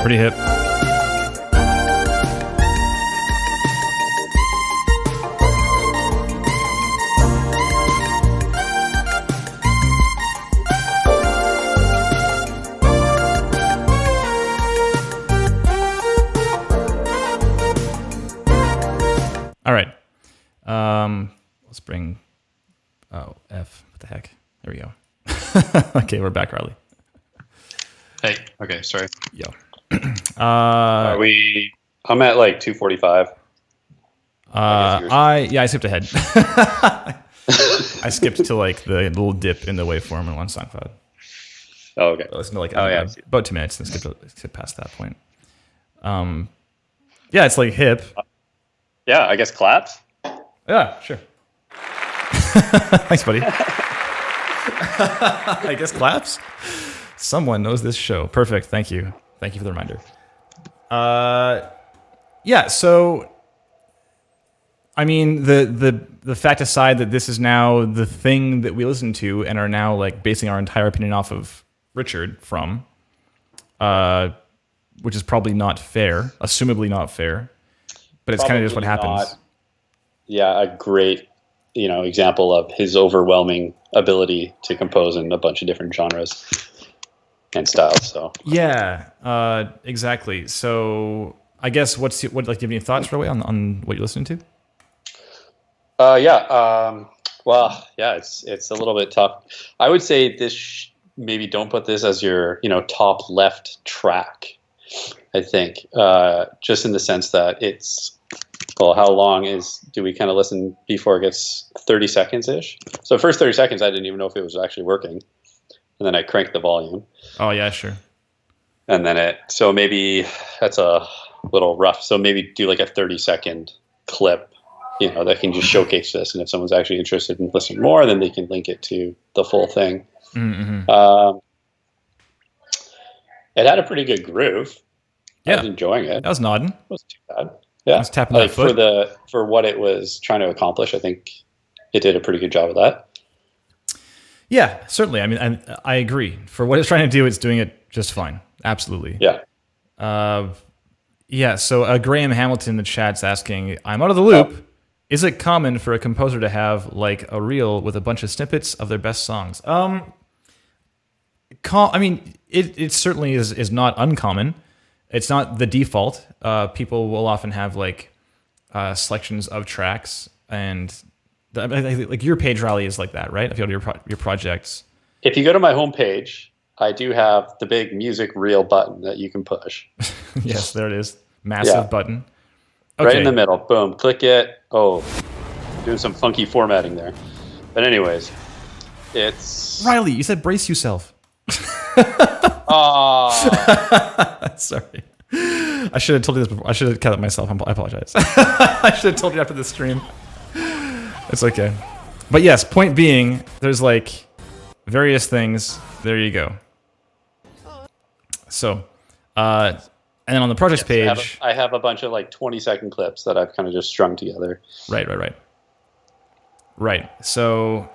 Speaker 1: Pretty hip. All right. Let's bring... Oh, F. What the heck? There we go. Okay, we're back, Riley.
Speaker 2: Hey. Okay. Sorry.
Speaker 1: Yo.
Speaker 2: I'm at like 245.
Speaker 1: I skipped ahead. I skipped to like the little dip in the waveform on SoundCloud.
Speaker 2: Oh, okay.
Speaker 1: I listened to like
Speaker 2: yeah,
Speaker 1: about 2 minutes and skipped past that point. Yeah, it's like hip.
Speaker 2: Yeah, I guess claps.
Speaker 1: Yeah, sure. Thanks, buddy. I guess claps. Someone knows this show. Perfect. Thank you. Thank you for the reminder. Yeah. So, I mean, the fact aside that this is now the thing that we listen to and are now like basing our entire opinion off of Richard from, which is probably not fair, assumably not fair, but it's kind of just what happens.
Speaker 2: A great, example of his overwhelming ability to compose in a bunch of different genres and styles. So
Speaker 1: yeah, exactly. So I guess do you have any thoughts right away on what you're listening to?
Speaker 2: It's a little bit tough. I would say this maybe don't put this as your top left track. I think just in the sense that it's how long do we kind of listen before it gets 30 seconds ish? So first 30 seconds I didn't even know if it was actually working, and then I cranked the volume.
Speaker 1: Oh yeah, sure.
Speaker 2: And then so maybe that's a little rough. So maybe do like a 30-second clip, that can just showcase this. And if someone's actually interested in listening more, then they can link it to the full thing.
Speaker 1: Mm-hmm.
Speaker 2: It had a pretty good groove.
Speaker 1: Yeah.
Speaker 2: I was enjoying it.
Speaker 1: That was nodding.
Speaker 2: It wasn't too bad. Yeah.
Speaker 1: I was tapping that foot.
Speaker 2: For what it was trying to accomplish, I think it did a pretty good job of that.
Speaker 1: Yeah, certainly. I mean, I agree. For what it's trying to do, it's doing it just fine. Absolutely.
Speaker 2: Yeah.
Speaker 1: Yeah, so Graham Hamilton in the chat's asking, I'm out of the loop. Is it common for a composer to have like a reel with a bunch of snippets of their best songs? I mean, it certainly is not uncommon. It's not the default. People will often have like selections of tracks, and like your page rally is like that, right? If you go to your projects.
Speaker 2: If you go to my homepage, I do have the big music reel button that you can push.
Speaker 1: Yes, there it is. Massive button. Okay.
Speaker 2: Right in the middle. Boom. Click it. Oh, doing some funky formatting there. But anyways, it's...
Speaker 1: Riley, you said brace yourself. Sorry. I should have told you this before. I should have cut it myself. I apologize. I should have told you after the stream. It's okay. But yes, point being, there's like various things. There you go. So, and then on the projects page...
Speaker 2: I have a bunch of like 20-second clips that I've kind of just strung together.
Speaker 1: Right. So,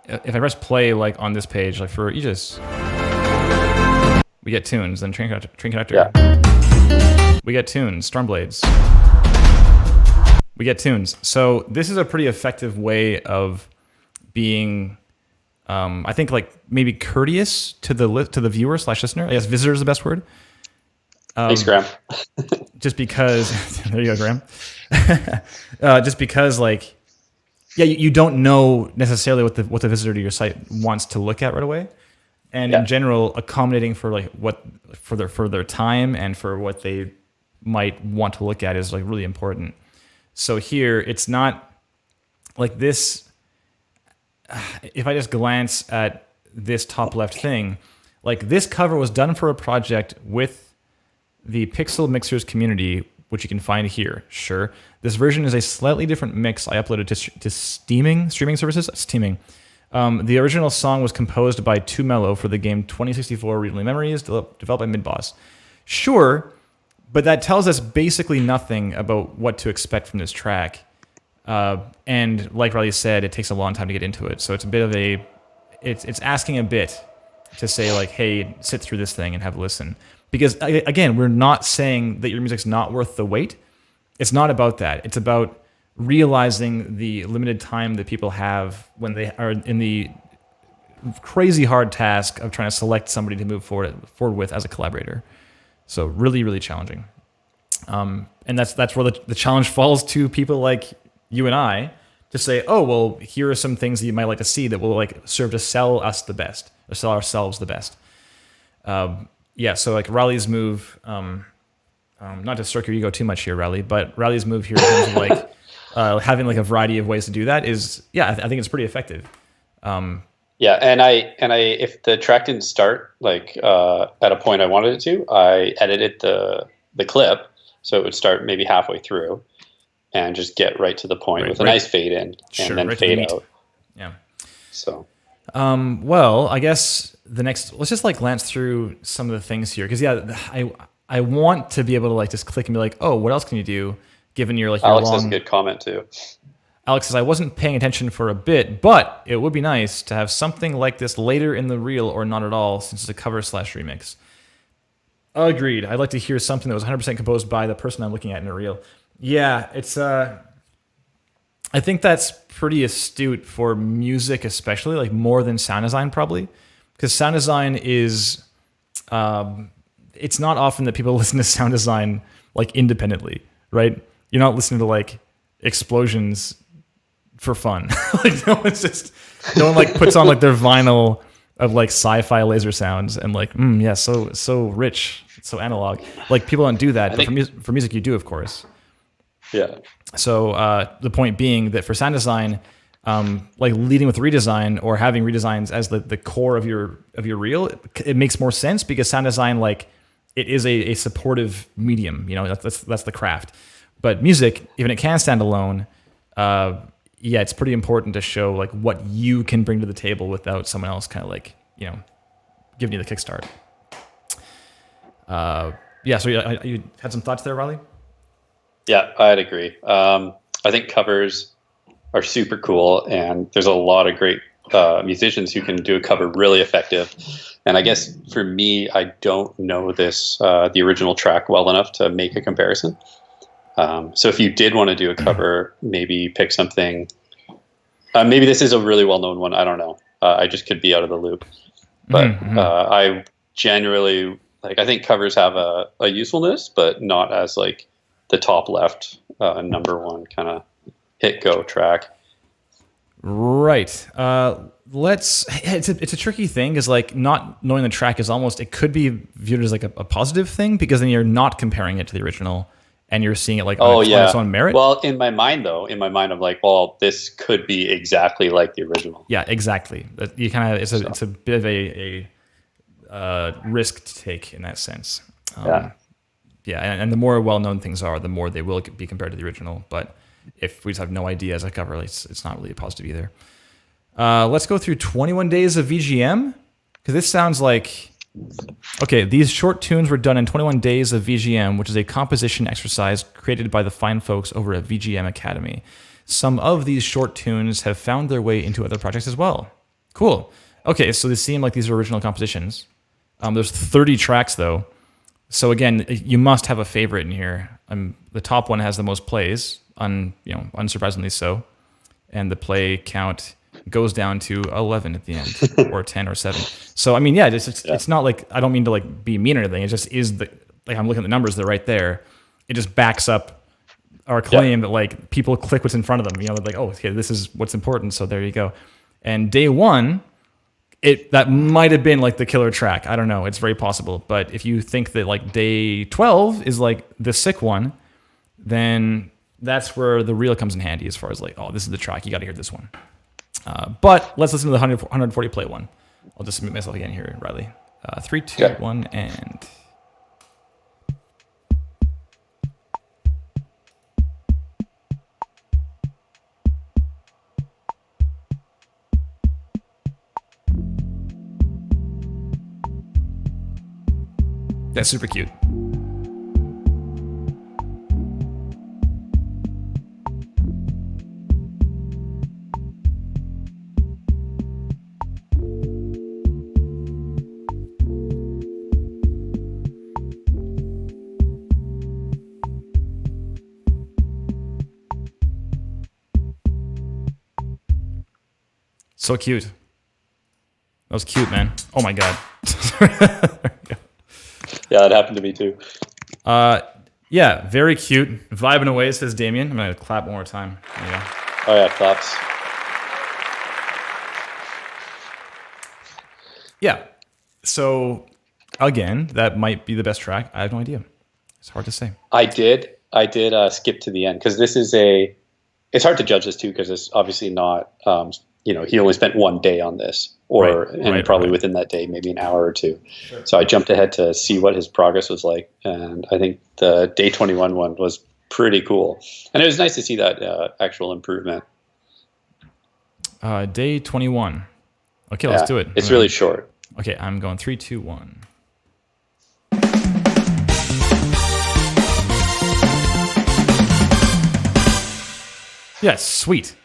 Speaker 1: if I press play like on this page, like for Aegis, we get tunes, then train conductor.
Speaker 2: Yeah.
Speaker 1: We get tunes, Stormblades. We get tunes. So this is a pretty effective way of being, I think, like maybe courteous to the viewer / listener. I guess visitor is the best word.
Speaker 2: Thanks, Graham.
Speaker 1: Just because, there you go, Graham. Just because, like, yeah, you don't know necessarily what the visitor to your site wants to look at right away, and in general, accommodating for like for their time and for what they might want to look at is like really important. So here, it's not like this. If I just glance at this top left thing, like this cover was done for a project with the Pixel Mixers community, which you can find here. Sure. This version is a slightly different mix I uploaded to streaming services. Steaming. The original song was composed by 2Mello for the game 2064 Read-Only Memories, developed by Midboss. Sure, but that tells us basically nothing about what to expect from this track. And like Riley said, it takes a long time to get into it. So it's a bit of it's asking a bit to say like, hey, sit through this thing and have a listen. Because again, we're not saying that your music's not worth the wait. It's not about that. It's about realizing the limited time that people have when they are in the crazy hard task of trying to select somebody to move forward with as a collaborator. So really, really challenging. And that's where the challenge falls to people like you and I to say, oh, well, here are some things that you might like to see that will like serve to sell us the best or sell ourselves the best. Yeah, so like Riley's move, not to stroke your ego too much here, Riley, but Riley's move here in terms of like having like a variety of ways to do that is, yeah, I think it's pretty effective.
Speaker 2: Yeah, and I if the track didn't start like at a point I wanted it to, I edited the clip so it would start maybe halfway through and just get right to the point with a nice fade in and then fade out.
Speaker 1: Yeah.
Speaker 2: So
Speaker 1: Well, I guess let's just like glance through some of the things here. Cause yeah, I want to be able to like just click and be like, oh, what else can you do? Given your like your
Speaker 2: Alex
Speaker 1: long,
Speaker 2: has a good comment too.
Speaker 1: Alex says, I wasn't paying attention for a bit, but it would be nice to have something like this later in the reel or not at all, since it's a cover / remix. Agreed. I'd like to hear something that was 100% composed by the person I'm looking at in a reel. Yeah, it's I think that's pretty astute for music, especially like more than sound design probably, because sound design is it's not often that people listen to sound design like independently, right? You're not listening to like explosions for fun. Like no one like puts on like their vinyl of like sci-fi laser sounds and like yeah, so rich, so analog. Like people don't do that, but for music you do, of course.
Speaker 2: Yeah.
Speaker 1: So the point being that for sound design, like leading with redesign or having redesigns as the core of your reel, it makes more sense because sound design, like it is a supportive medium. You know, that's the craft. But music, even it can stand alone. Yeah, it's pretty important to show like what you can bring to the table without someone else kind of like, you know, giving you the kickstart. Yeah. So you had some thoughts there, Riley?
Speaker 2: Yeah, I'd agree. I think covers are super cool, and there's a lot of great musicians who can do a cover really effective. And I guess for me, I don't know the original track well enough to make a comparison. So if you did want to do a cover, maybe pick something. Maybe this is a really well-known one. I don't know. I just could be out of the loop. But I generally I think covers have a usefulness, but not as like the top left number one kind of hit go track.
Speaker 1: Right. It's a tricky thing because like not knowing the track is almost, it could be viewed as like a positive thing because then you're not comparing it to the original and you're seeing it like on its own merit.
Speaker 2: Well, in my mind I'm like, well, this could be exactly like the original.
Speaker 1: Yeah, exactly. You kind of it's a bit of a risk to take in that sense. Yeah, and the more well-known things are, the more they will be compared to the original. But if we just have no idea as a cover, it's not really a positive either. Let's go through 21 Days of VGM, because this sounds like... Okay, these short tunes were done in 21 Days of VGM, which is a composition exercise created by the fine folks over at VGM Academy. Some of these short tunes have found their way into other projects as well. Cool. Okay, so they seem like these are original compositions. There's 30 tracks, though. So again, you must have a favorite in here. The top one has the most plays, unsurprisingly so, and the play count goes down to 11 at the end, or 10 or 7. So I mean, yeah, it's not like, I don't mean to like be mean or anything. It just is I'm looking at the numbers, they're right there. It just backs up our claim that like people click what's in front of them. They're like, oh, okay, this is what's important. So there you go. And day one, that might have been like the killer track. I don't know. It's very possible. But if you think that like day 12 is like the sick one, then that's where the reel comes in handy as far as like, oh, this is the track. You got to hear this one. But let's listen to the 140 play one. I'll just mute myself again here, Riley. 3, 2, 1, and... That's super cute. So cute. That was cute, man. Oh my god.
Speaker 2: Yeah, it happened to me too.
Speaker 1: Yeah, very cute. Vibing away, says Damien. I'm gonna clap one more time. Yeah.
Speaker 2: Oh yeah, claps.
Speaker 1: Yeah. So again, that might be the best track. I have no idea. It's hard to say.
Speaker 2: I did skip to the end because this is it's hard to judge this too because it's obviously not he only spent one day on this, probably within that day, maybe an hour or two. Sure. So I jumped ahead to see what his progress was like, and I think the day 21 one was pretty cool, and it was nice to see that actual improvement.
Speaker 1: Day 21. Okay, let's do it.
Speaker 2: It's really short.
Speaker 1: Okay, I'm going 3, 2, 1. Yeah, sweet.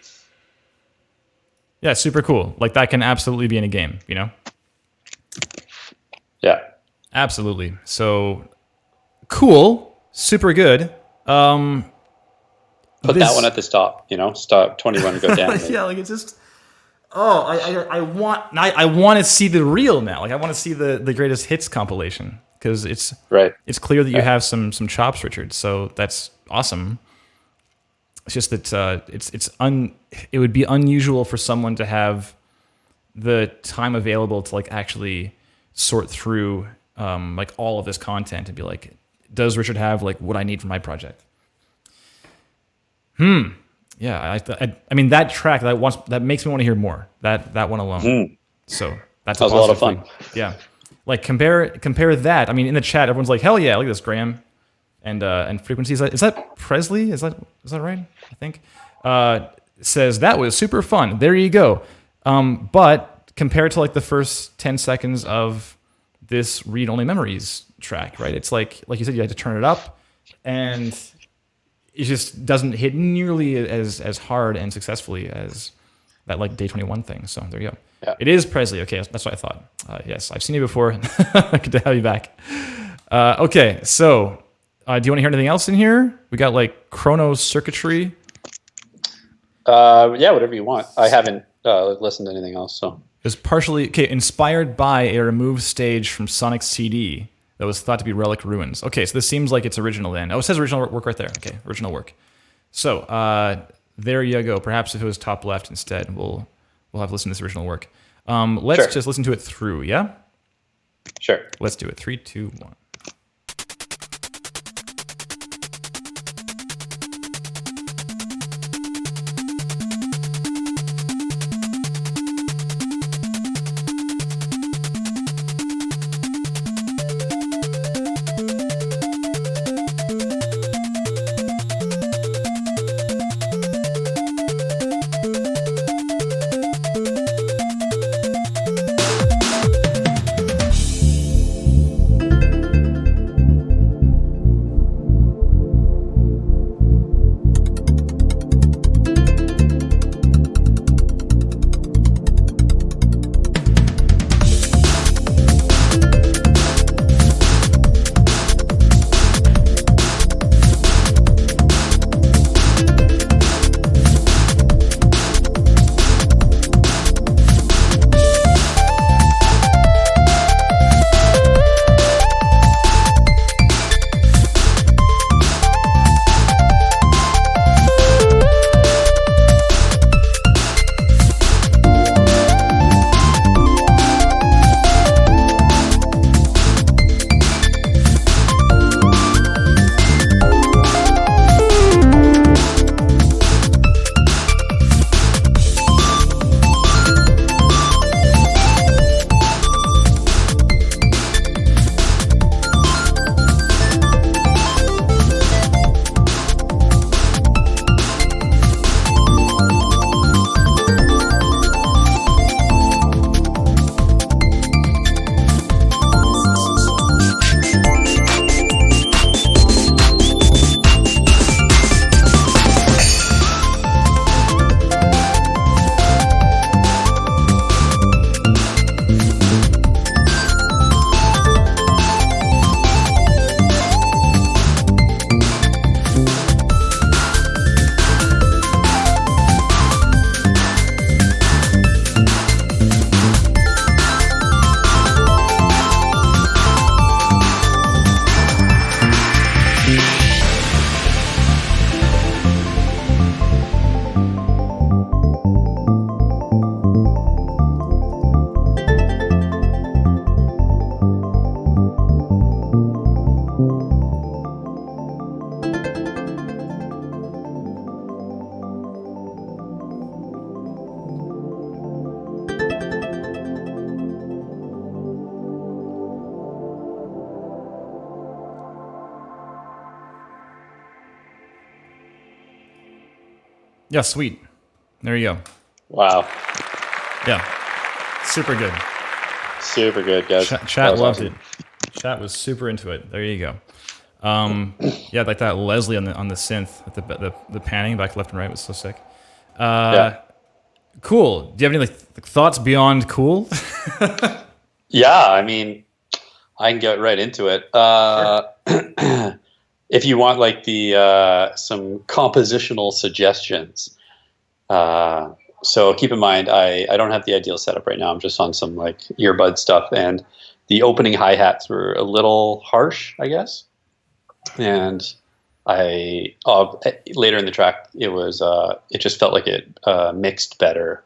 Speaker 1: Yeah, super cool. Like that can absolutely be in a game, you know?
Speaker 2: Yeah.
Speaker 1: Absolutely. So cool, super good.
Speaker 2: Put that one at the top, you know, stop 21 and go down.
Speaker 1: Yeah, like it's just. Oh, I want to see the reel now. Like I want to see the greatest hits compilation because it's
Speaker 2: Right.
Speaker 1: It's clear that you have some chops, Richard. So that's awesome. It's just that it would be unusual for someone to have the time available to like actually sort through like all of this content and be like, does Richard have like what I need for my project? Yeah, I mean that track that makes me want to hear more. That one alone. So that's
Speaker 2: That was a lot of
Speaker 1: positive
Speaker 2: fun.
Speaker 1: thing. Yeah, like compare that. I mean, in the chat, everyone's like, hell yeah, look at this, Graham, and frequency. Is that Presley? Is that right? I think says that was super fun. There you go. But compared to like the first 10 seconds of this read only memories track, right? It's like you said, you had to turn it up, and it just doesn't hit nearly as hard and successfully as that like Day 21 thing. So there you go.
Speaker 2: Yeah.
Speaker 1: It is Presley. Okay, that's what I thought. Yes, I've seen you before. Good to have you back. Okay, so do you want to hear anything else in here? We got like chrono circuitry.
Speaker 2: Yeah, whatever you want. I haven't listened to anything else, so.
Speaker 1: It was partially inspired by a removed stage from Sonic's CD that was thought to be Relic Ruins. Okay, so this seems like it's original then. Oh, it says original work right there. Okay, original work. So there you go. Perhaps if it was top left instead, we'll have listened to this original work. Let's just listen to it through. Yeah.
Speaker 2: Sure.
Speaker 1: Let's do it. 3, 2, 1. Yeah, sweet. There you go.
Speaker 2: Wow.
Speaker 1: Yeah, super good.
Speaker 2: Super good, guys.
Speaker 1: Chat loved it. Chat was super into it. There you go. Yeah, like that Leslie on the synth, the panning back left and right was so sick.
Speaker 2: Yeah.
Speaker 1: Cool. Do you have any like thoughts beyond cool?
Speaker 2: Yeah, I mean, I can get right into it. If you want like the some compositional suggestions. So keep in mind, I don't have the ideal setup right now. I'm just on some like earbud stuff, and the opening hi-hats were a little harsh, I guess. And later in the track, it just felt like it mixed better.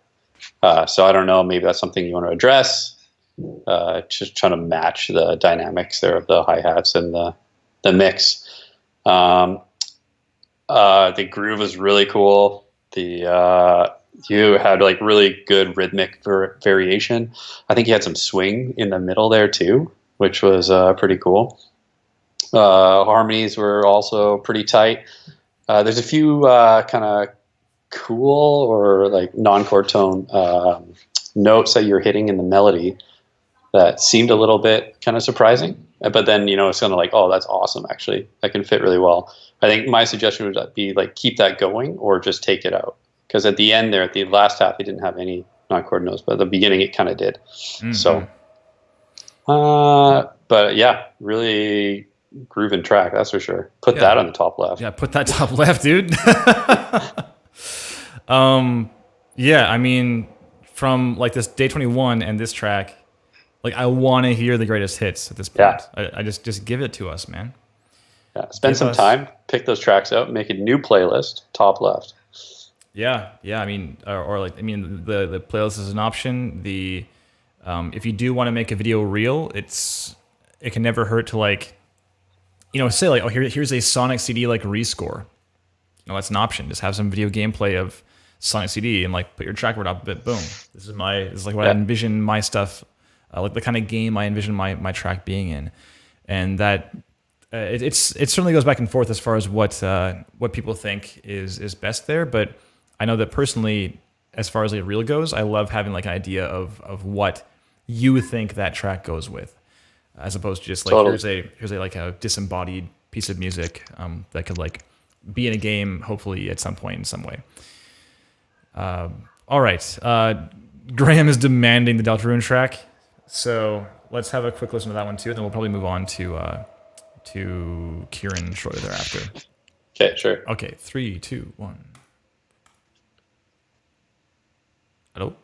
Speaker 2: So I don't know, maybe that's something you want to address. Just trying to match the dynamics there of the hi-hats and the mix. The groove was really cool. You had like really good rhythmic variation. I think you had some swing in the middle there too, which was pretty cool. Harmonies were also pretty tight. There's a few kind of cool or like non-chord tone notes that you're hitting in the melody that seemed a little bit kind of surprising. But then, it's kind of like, oh, that's awesome, actually. That can fit really well. I think my suggestion would be like keep that going or just take it out. Because at the end there, at the last half, it didn't have any non-chord notes, but at the beginning it kind of did. Mm-hmm. So, but yeah, really grooving track, that's for sure. Put that on the top left.
Speaker 1: Yeah, put that top left, dude. Yeah, I mean, from like this Day 21 and this track, like I want to hear the greatest hits at this point. Yeah. I just give it to us, man.
Speaker 2: Yeah, spend some time, pick those tracks out, make a new playlist, top left.
Speaker 1: Yeah. I mean, the playlist is an option. If you do want to make a video reel, it can never hurt to like, say like, oh, here's a Sonic CD like rescore. That's an option. Just have some video gameplay of Sonic CD and like put your track board up a bit. Boom. This is like what I envision my stuff, like the kind of game I envision my track being in, and that. It certainly goes back and forth as far as what people think is best there, but I know that personally, as far as a reel goes, I love having like an idea of what you think that track goes with, as opposed to just like here's a like a disembodied piece of music that could like be in a game, hopefully at some point in some way. All right, Graham is demanding the Deltarune track, so let's have a quick listen to that one too, and then we'll probably move on to Kieran shortly thereafter.
Speaker 2: Okay, sure.
Speaker 1: Okay, 3, 2, 1. Hello?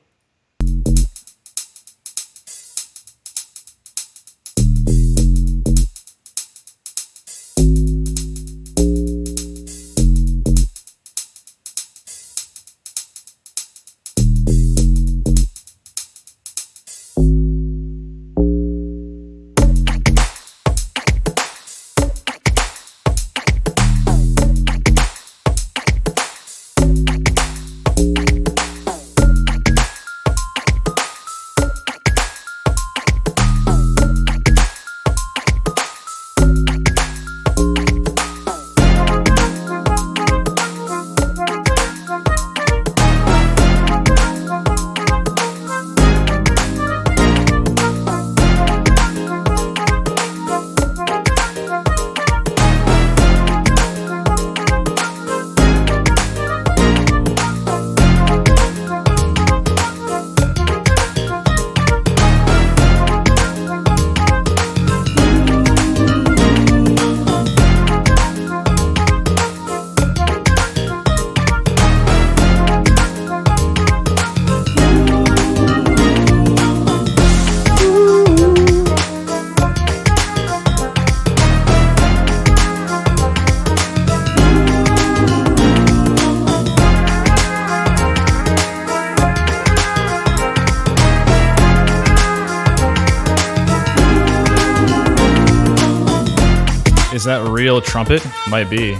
Speaker 1: Is that real trumpet? Might be.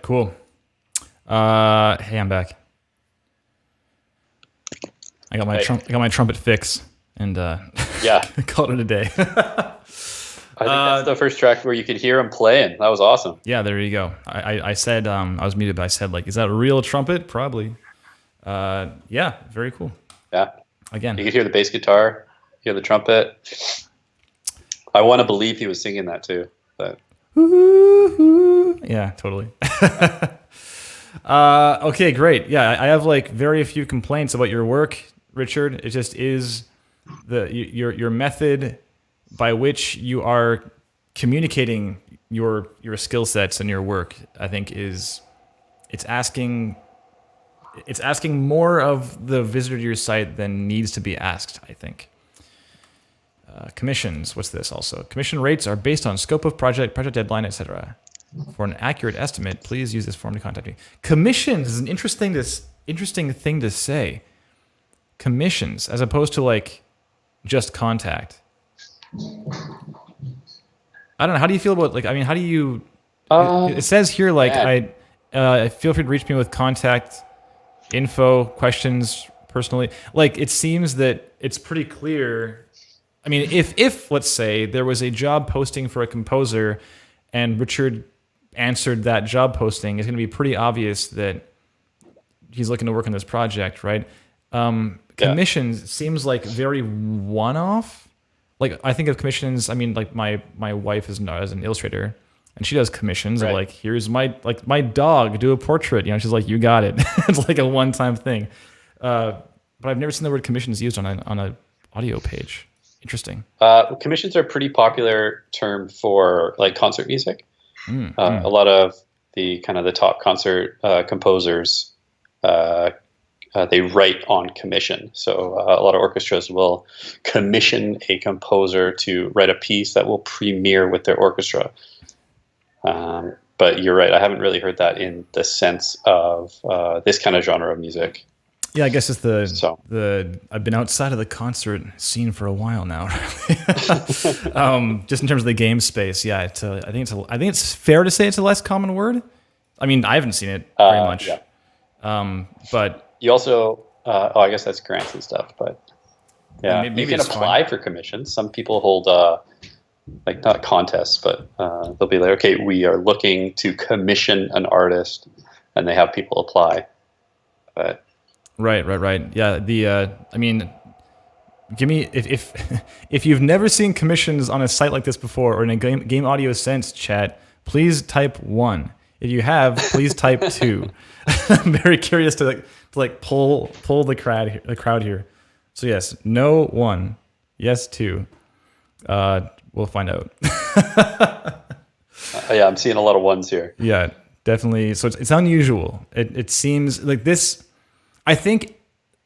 Speaker 1: cool. Hey, I'm back. I got my trumpet fix, and
Speaker 2: Yeah.
Speaker 1: called it a day.
Speaker 2: I think that's the first track where you could hear him playing. That was awesome.
Speaker 1: Yeah, there you go. I said I was muted, but I said like, is that a real trumpet? Probably. Yeah, very cool.
Speaker 2: Yeah.
Speaker 1: Again,
Speaker 2: You could hear the bass guitar, hear the trumpet. I want to believe he was singing that too. But
Speaker 1: yeah, totally. Okay, great. Yeah, I have like very few complaints about your work, Richard. It just is your method by which you are communicating your skill sets and your work. I think it's asking more of the visitor to your site than needs to be asked, I think. Commissions. What's this also? Commission rates are based on scope of project deadline, etc. For an accurate estimate, please use this form to contact me. Commissions is an interesting thing to say. Commissions, as opposed to like just contact. I don't know. How do you feel about like? I mean, how do you? It says here like I feel free to reach me with contact info, questions personally. Like it seems that it's pretty clear. I mean, if let's say there was a job posting for a composer, and Richard answered that job posting, it's going to be pretty obvious that he's looking to work on this project, right? Commissions seems like very one-off. Like I think of commissions. I mean, like my wife is an illustrator, and she does commissions. Right. Like here's my dog, do a portrait. You know, she's like, you got it. It's like a one-time thing. But I've never seen the word commissions used on a audio page. Interesting.
Speaker 2: Commissions are a pretty popular term for like concert music. A lot of the top concert composers, they write on commission. So a lot of orchestras will commission a composer to write a piece that will premiere with their orchestra. But you're right, I haven't really heard that in the sense of this kind of genre of music.
Speaker 1: Yeah, I guess it's I've been outside of the concert scene for a while now. Just in terms of the game space, yeah. I think it's fair to say it's a less common word. I mean, I haven't seen it very much. Yeah. But
Speaker 2: you also, I guess that's grants and stuff. But yeah,
Speaker 1: maybe
Speaker 2: you can apply for commissions. Some people hold like not contests, but they'll be like, okay, we are looking to commission an artist, and they have people apply. But
Speaker 1: Right. Yeah. I mean, give me if you've never seen commissions on a site like this before, or in a game audio sense, chat, please type 1. If you have, please type 2. I'm very curious to pull the crowd here. So yes, no 1, yes 2. We'll find out.
Speaker 2: Yeah, I'm seeing a lot of 1s here.
Speaker 1: Yeah, definitely. So it's unusual. It seems like this. I think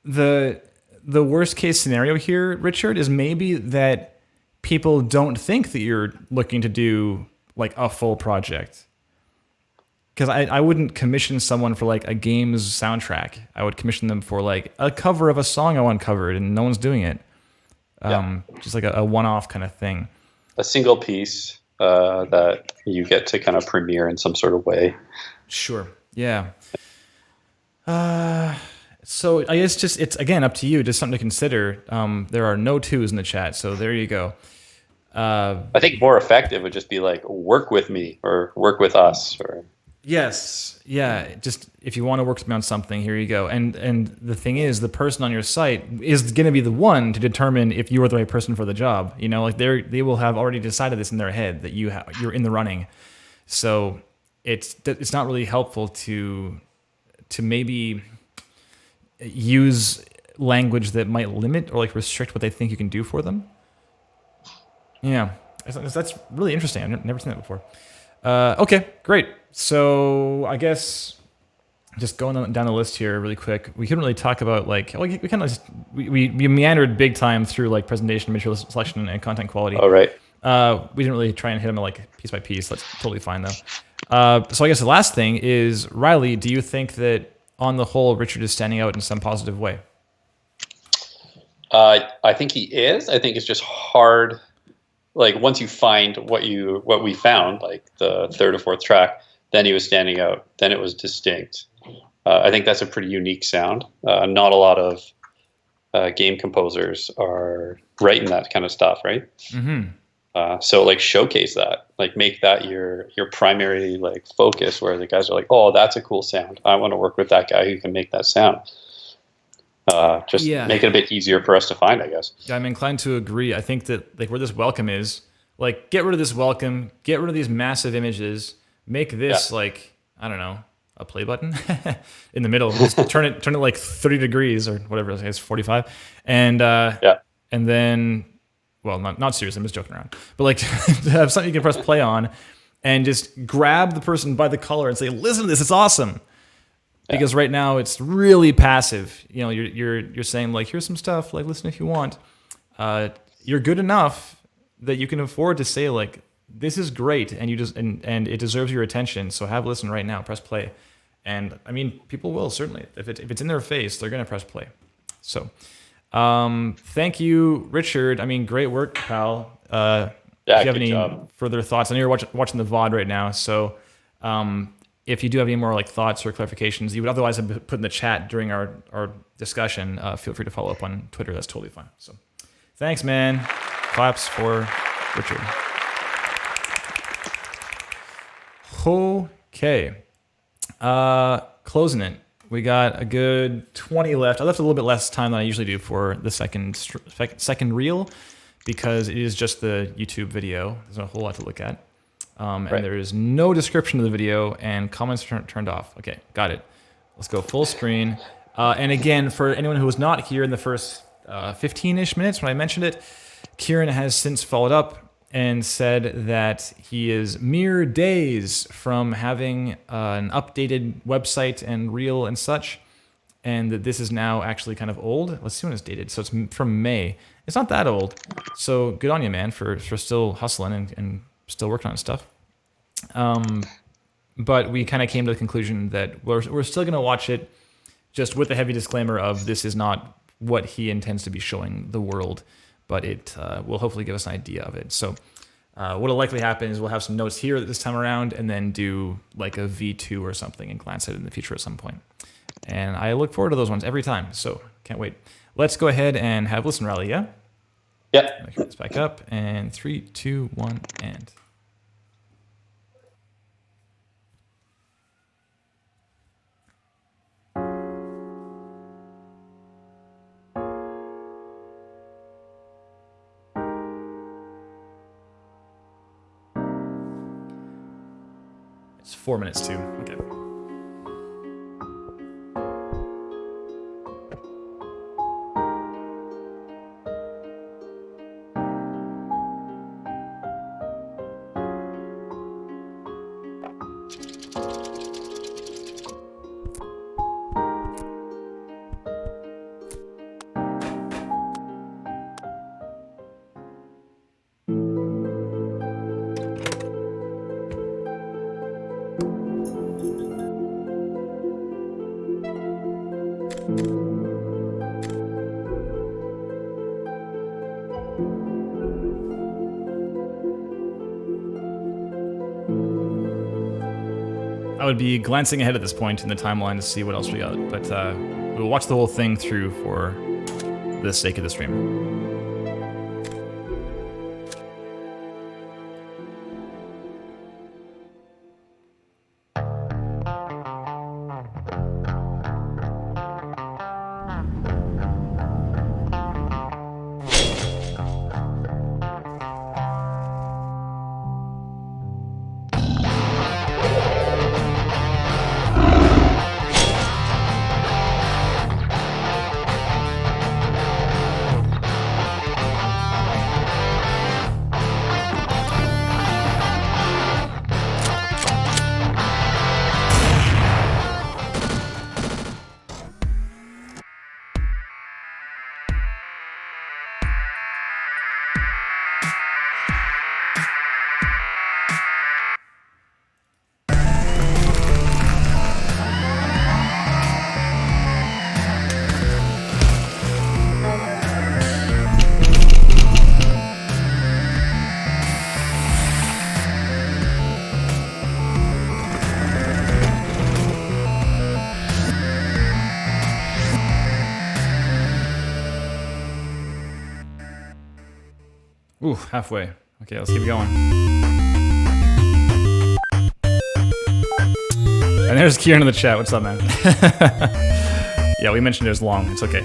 Speaker 1: the worst case scenario here, Richard, is maybe that people don't think that you're looking to do like a full project. Because I wouldn't commission someone for like a game's soundtrack. I would commission them for like a cover of a song I want covered, and no one's doing it. Just like a one-off kind of thing. A
Speaker 2: single piece that you get to kind of premiere in some sort of way.
Speaker 1: Sure. Yeah. So I guess it's again up to you, just something to consider. There are no 2s in the chat, so there you go.
Speaker 2: I think more effective would just be like work with me or work with us. Or
Speaker 1: yes, yeah. Just if you want to work with me on something, here you go. And the thing is, the person on your site is going to be the one to determine if you are the right person for the job. You know, like they will have already decided this in their head that you're in the running. So it's not really helpful to maybe use language that might limit or like restrict what they think you can do for them. Yeah, that's really interesting. I've never seen that before. Okay, great. So I guess just going down the list here really quick, we couldn't really talk about like, we kind of we meandered big time through like presentation, material selection, and content quality.
Speaker 2: Oh, right.
Speaker 1: We didn't really try and hit them like piece by piece. That's totally fine though. So I guess the last thing is, Riley, do you think that on the whole, Richard is standing out in some positive way?
Speaker 2: I think he is. I think it's just hard. Like once you find what we found, like the third or fourth track, then he was standing out, then it was distinct. I think that's a pretty unique sound. Not a lot of game composers are writing that kind of stuff, right? So like showcase that, like make that your primary like focus, where the guys are like, oh, that's a cool sound. I want to work with that guy who can make that sound. Just make it a bit easier for us to find, I guess.
Speaker 1: Yeah, I'm inclined to agree. I think that like where this welcome is, like get rid of this welcome, get rid of these massive images, make this like, I don't know, a play button in the middle. Just turn it like 30 degrees or whatever it is, 45. And and then, well, not seriously, I'm just joking around. But like to have something you can press play on and just grab the person by the collar and say, listen to this, it's awesome. Because right now it's really passive. You know, you're saying like, here's some stuff, like listen if you want. You're good enough that you can afford to say like, this is great, and you just and it deserves your attention. So have a listen right now, press play. And I mean, people will certainly, if it's in their face, they're gonna press play. So thank you, Richard. I mean, great work, pal. If you have any further thoughts, I know you're watching the VOD right now, so if you do have any more like thoughts or clarifications you would otherwise have put in the chat during our discussion, feel free to follow up on Twitter. That's totally fine. So thanks, man. Claps for Richard. Okay. Closing it. We got a good 20 left. I left a little bit less time than I usually do for the second reel because it is just the YouTube video. There's not a whole lot to look at. And there is no description of the video, and comments are turned off. Okay, got it. Let's go full screen. And again, for anyone who was not here in the first 15-ish minutes when I mentioned it, Kieran has since followed up and said that he is mere days from having an updated website and reel and such, and that this is now actually kind of old. Let's see when it's dated. So it's from May. It's not that old. So good on you, man, for still hustling and still working on stuff. But we kind of came to the conclusion that we're still going to watch it, just with the heavy disclaimer of this is not what he intends to be showing the world, but it will hopefully give us an idea of it. So what'll likely happen is we'll have some notes here this time around and then do like a V2 or something and glance at it in the future at some point. And I look forward to those ones every time, so can't wait. Let's go ahead and have listen rally, yeah?
Speaker 2: Yeah.
Speaker 1: Let's back up, and 3, 2, 1, and... It's 4 minutes too. Okay. I would be glancing ahead at this point in the timeline to see what else we got, but we'll watch the whole thing through for the sake of the stream. Ooh, halfway. Okay, let's keep going. And there's Kieran in the chat. What's up, man? Yeah, we mentioned it was long. It's okay.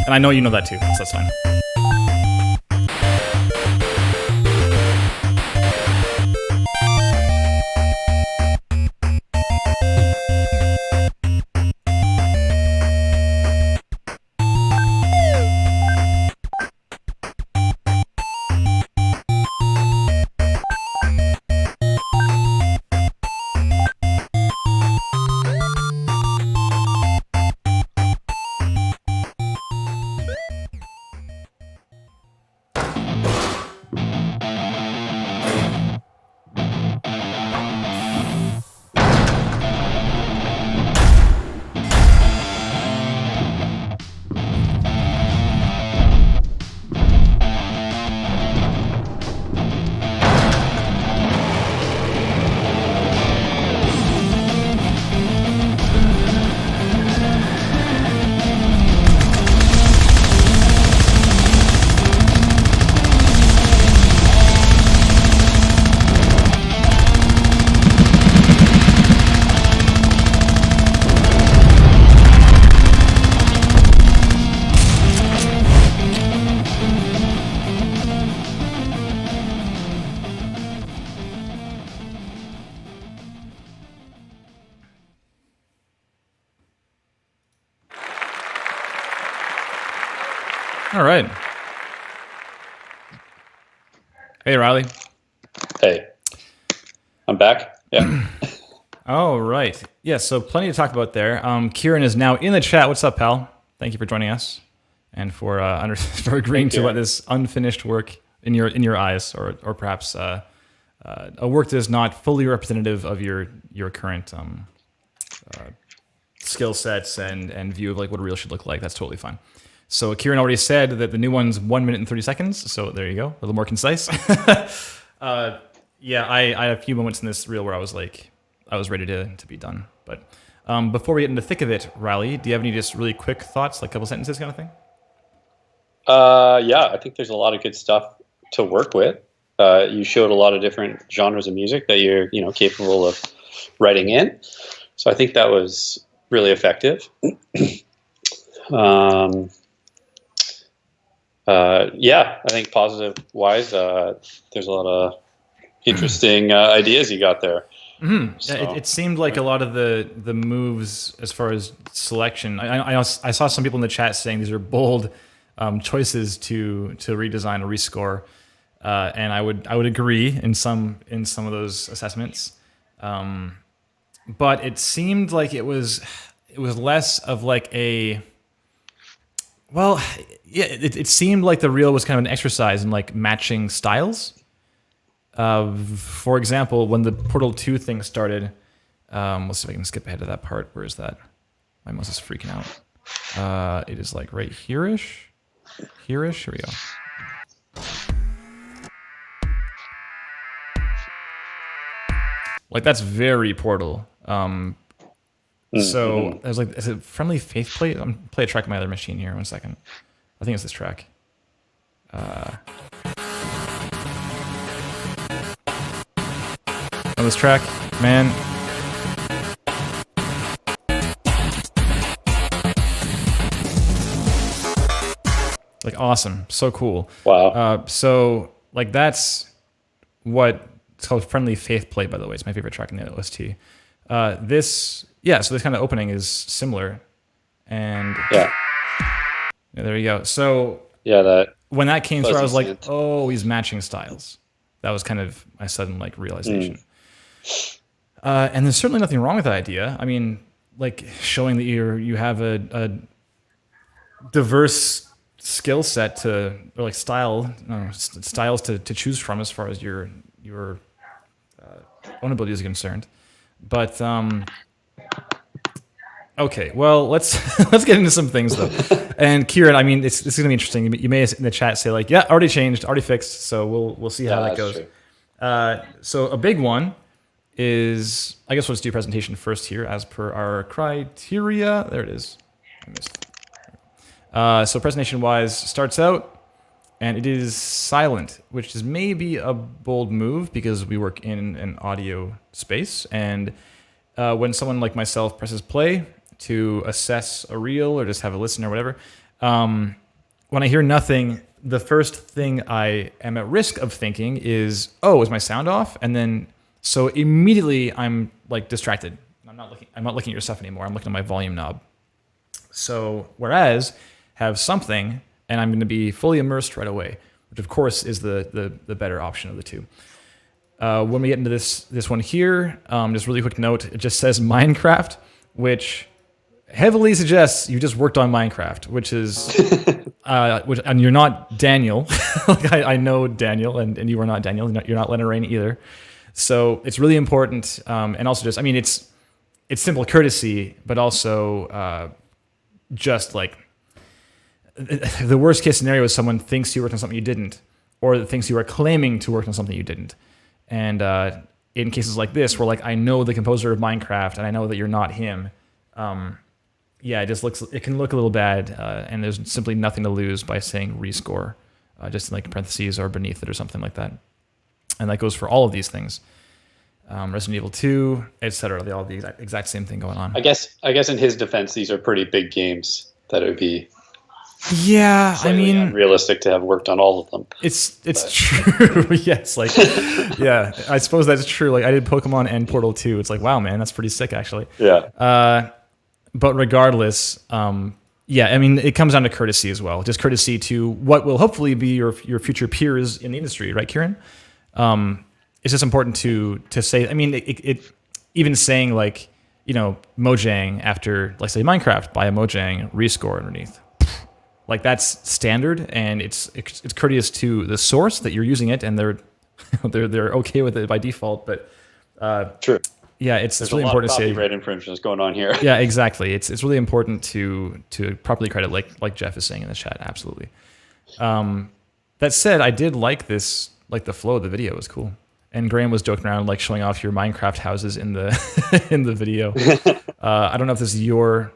Speaker 1: And I know you know that too, so that's fine. All right. Hey, Riley.
Speaker 2: Hey, I'm back. Yeah.
Speaker 1: All right. Yeah, so plenty to talk about there. Kieran is now in the chat. What's up, pal? Thank you for joining us and for for agreeing to let this unfinished work in your eyes, or perhaps a work that is not fully representative of your current skill sets and view of like what a reel should look like. That's totally fine. So Kieran already said that the new one's 1 minute and 30 seconds. So there you go, a little more concise. Yeah, I had a few moments in this reel where I was like, I was ready to be done. But before we get into the thick of it, Riley, do you have any just really quick thoughts, like a couple sentences kind of thing?
Speaker 2: Yeah, I think there's a lot of good stuff to work with. You showed a lot of different genres of music that you're capable of writing in. So I think that was really effective. Yeah, I think positive-wise, there's a lot of interesting ideas you got there.
Speaker 1: Mm-hmm.
Speaker 2: So.
Speaker 1: Yeah, it seemed like a lot of the moves as far as selection. I saw some people in the chat saying these are bold choices to redesign or rescore, and I would agree in some of those assessments. But it seemed like it was less of like a. Well, yeah, it seemed like the reel was kind of an exercise in like matching styles. For example, when the Portal 2 thing started, let's see if I can skip ahead to that part. Where is that? My mouse is freaking out. It is like right here-ish. Here-ish, here we go. Like that's very Portal. So I was like, is it friendly faith plate? I'm play a track on my other machine here. 1 second. I think it's this track. On this track, man. Like awesome, so cool.
Speaker 2: Wow.
Speaker 1: So like that's what it's called, friendly faith plate. By the way, it's my favorite track in the OST. So this kind of opening is similar, and
Speaker 2: yeah,
Speaker 1: there you go. So
Speaker 2: that
Speaker 1: when that came through, I was like,
Speaker 2: scent.
Speaker 1: oh, he's matching styles. That was kind of my sudden like realization. And there's certainly nothing wrong with that idea. I mean, like showing that you have a diverse skill set styles to choose from as far as your own ability is concerned. But okay, well let's get into some things though. And Kieran, I mean, this is gonna be interesting. You may in the chat say like, yeah, already changed, already fixed. So we'll see how that goes.
Speaker 2: True.
Speaker 1: So a big one is, I guess we'll just do presentation first here as per our criteria. There it is. I missed. So presentation wise starts out. and it is silent, which is maybe a bold move because we work in an audio space. And when someone like myself presses play to assess a reel or just have a listen or whatever, when I hear nothing, the first thing I am at risk of thinking is, oh, is my sound off? And then, so immediately I'm like distracted. I'm not looking at your stuff anymore. I'm looking at my volume knob. So whereas have something and I'm going to be fully immersed right away, which of course is the better option of the two. When we get into this one here, just really quick note, it just says Minecraft, which heavily suggests you just worked on Minecraft, which is, and you're not Daniel. Like I know Daniel, and you are not Daniel. You're not Leonard Rain either. So it's really important, and also just, I mean, it's simple courtesy, but also just like the worst case scenario is someone thinks you worked on something you didn't, or thinks you are claiming to work on something you didn't. And in cases like this, where like I know the composer of Minecraft and I know that you're not him. Yeah, it can look a little bad, and there's simply nothing to lose by saying rescore, just in like parentheses or beneath it or something like that. And that goes for all of these things. Resident Evil 2, etc. They all have the exact same thing going on.
Speaker 2: I guess in his defense, these are pretty big games that it would be.
Speaker 1: Yeah, I mean,
Speaker 2: unrealistic to have worked on all of them.
Speaker 1: It's true. Yes, like yeah, I suppose that's true. Like I did Pokemon and Portal 2. It's like, wow, man, that's pretty sick actually.
Speaker 2: Yeah.
Speaker 1: But regardless, yeah, I mean, it comes down to courtesy as well. Just courtesy to what will hopefully be your future peers in the industry, right, Kieran? It's just important to say. I mean, it even saying like, you know, Mojang after, like, say Minecraft, buy a Mojang, rescore underneath. Like that's standard, and it's courteous to the source that you're using it, and they're okay with it by default. But
Speaker 2: true.
Speaker 1: Yeah, it's really important to say.
Speaker 2: Copyright infringements going on here.
Speaker 1: Yeah, exactly. It's really important to properly credit, like Jeff is saying in the chat. Absolutely. That said, I did like this. Like the flow of the video was cool, and Graham was joking around like showing off your Minecraft houses in the in the video. I don't know if this is your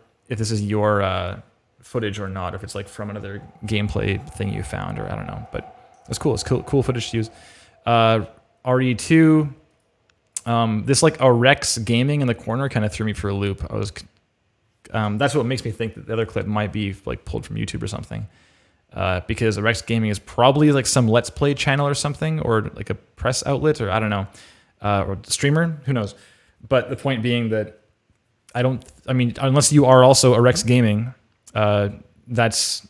Speaker 1: footage or not, if it's like from another gameplay thing you found, or I don't know, but it's cool. It's cool footage to use. RE2, this like a Rex Gaming in the corner kind of threw me for a loop. I was, that's what makes me think that the other clip might be like pulled from YouTube or something, because a Rex Gaming is probably like some Let's Play channel or something, or like a press outlet, or I don't know, or streamer, who knows. But the point being that I mean, unless you are also a Rex Gaming, that's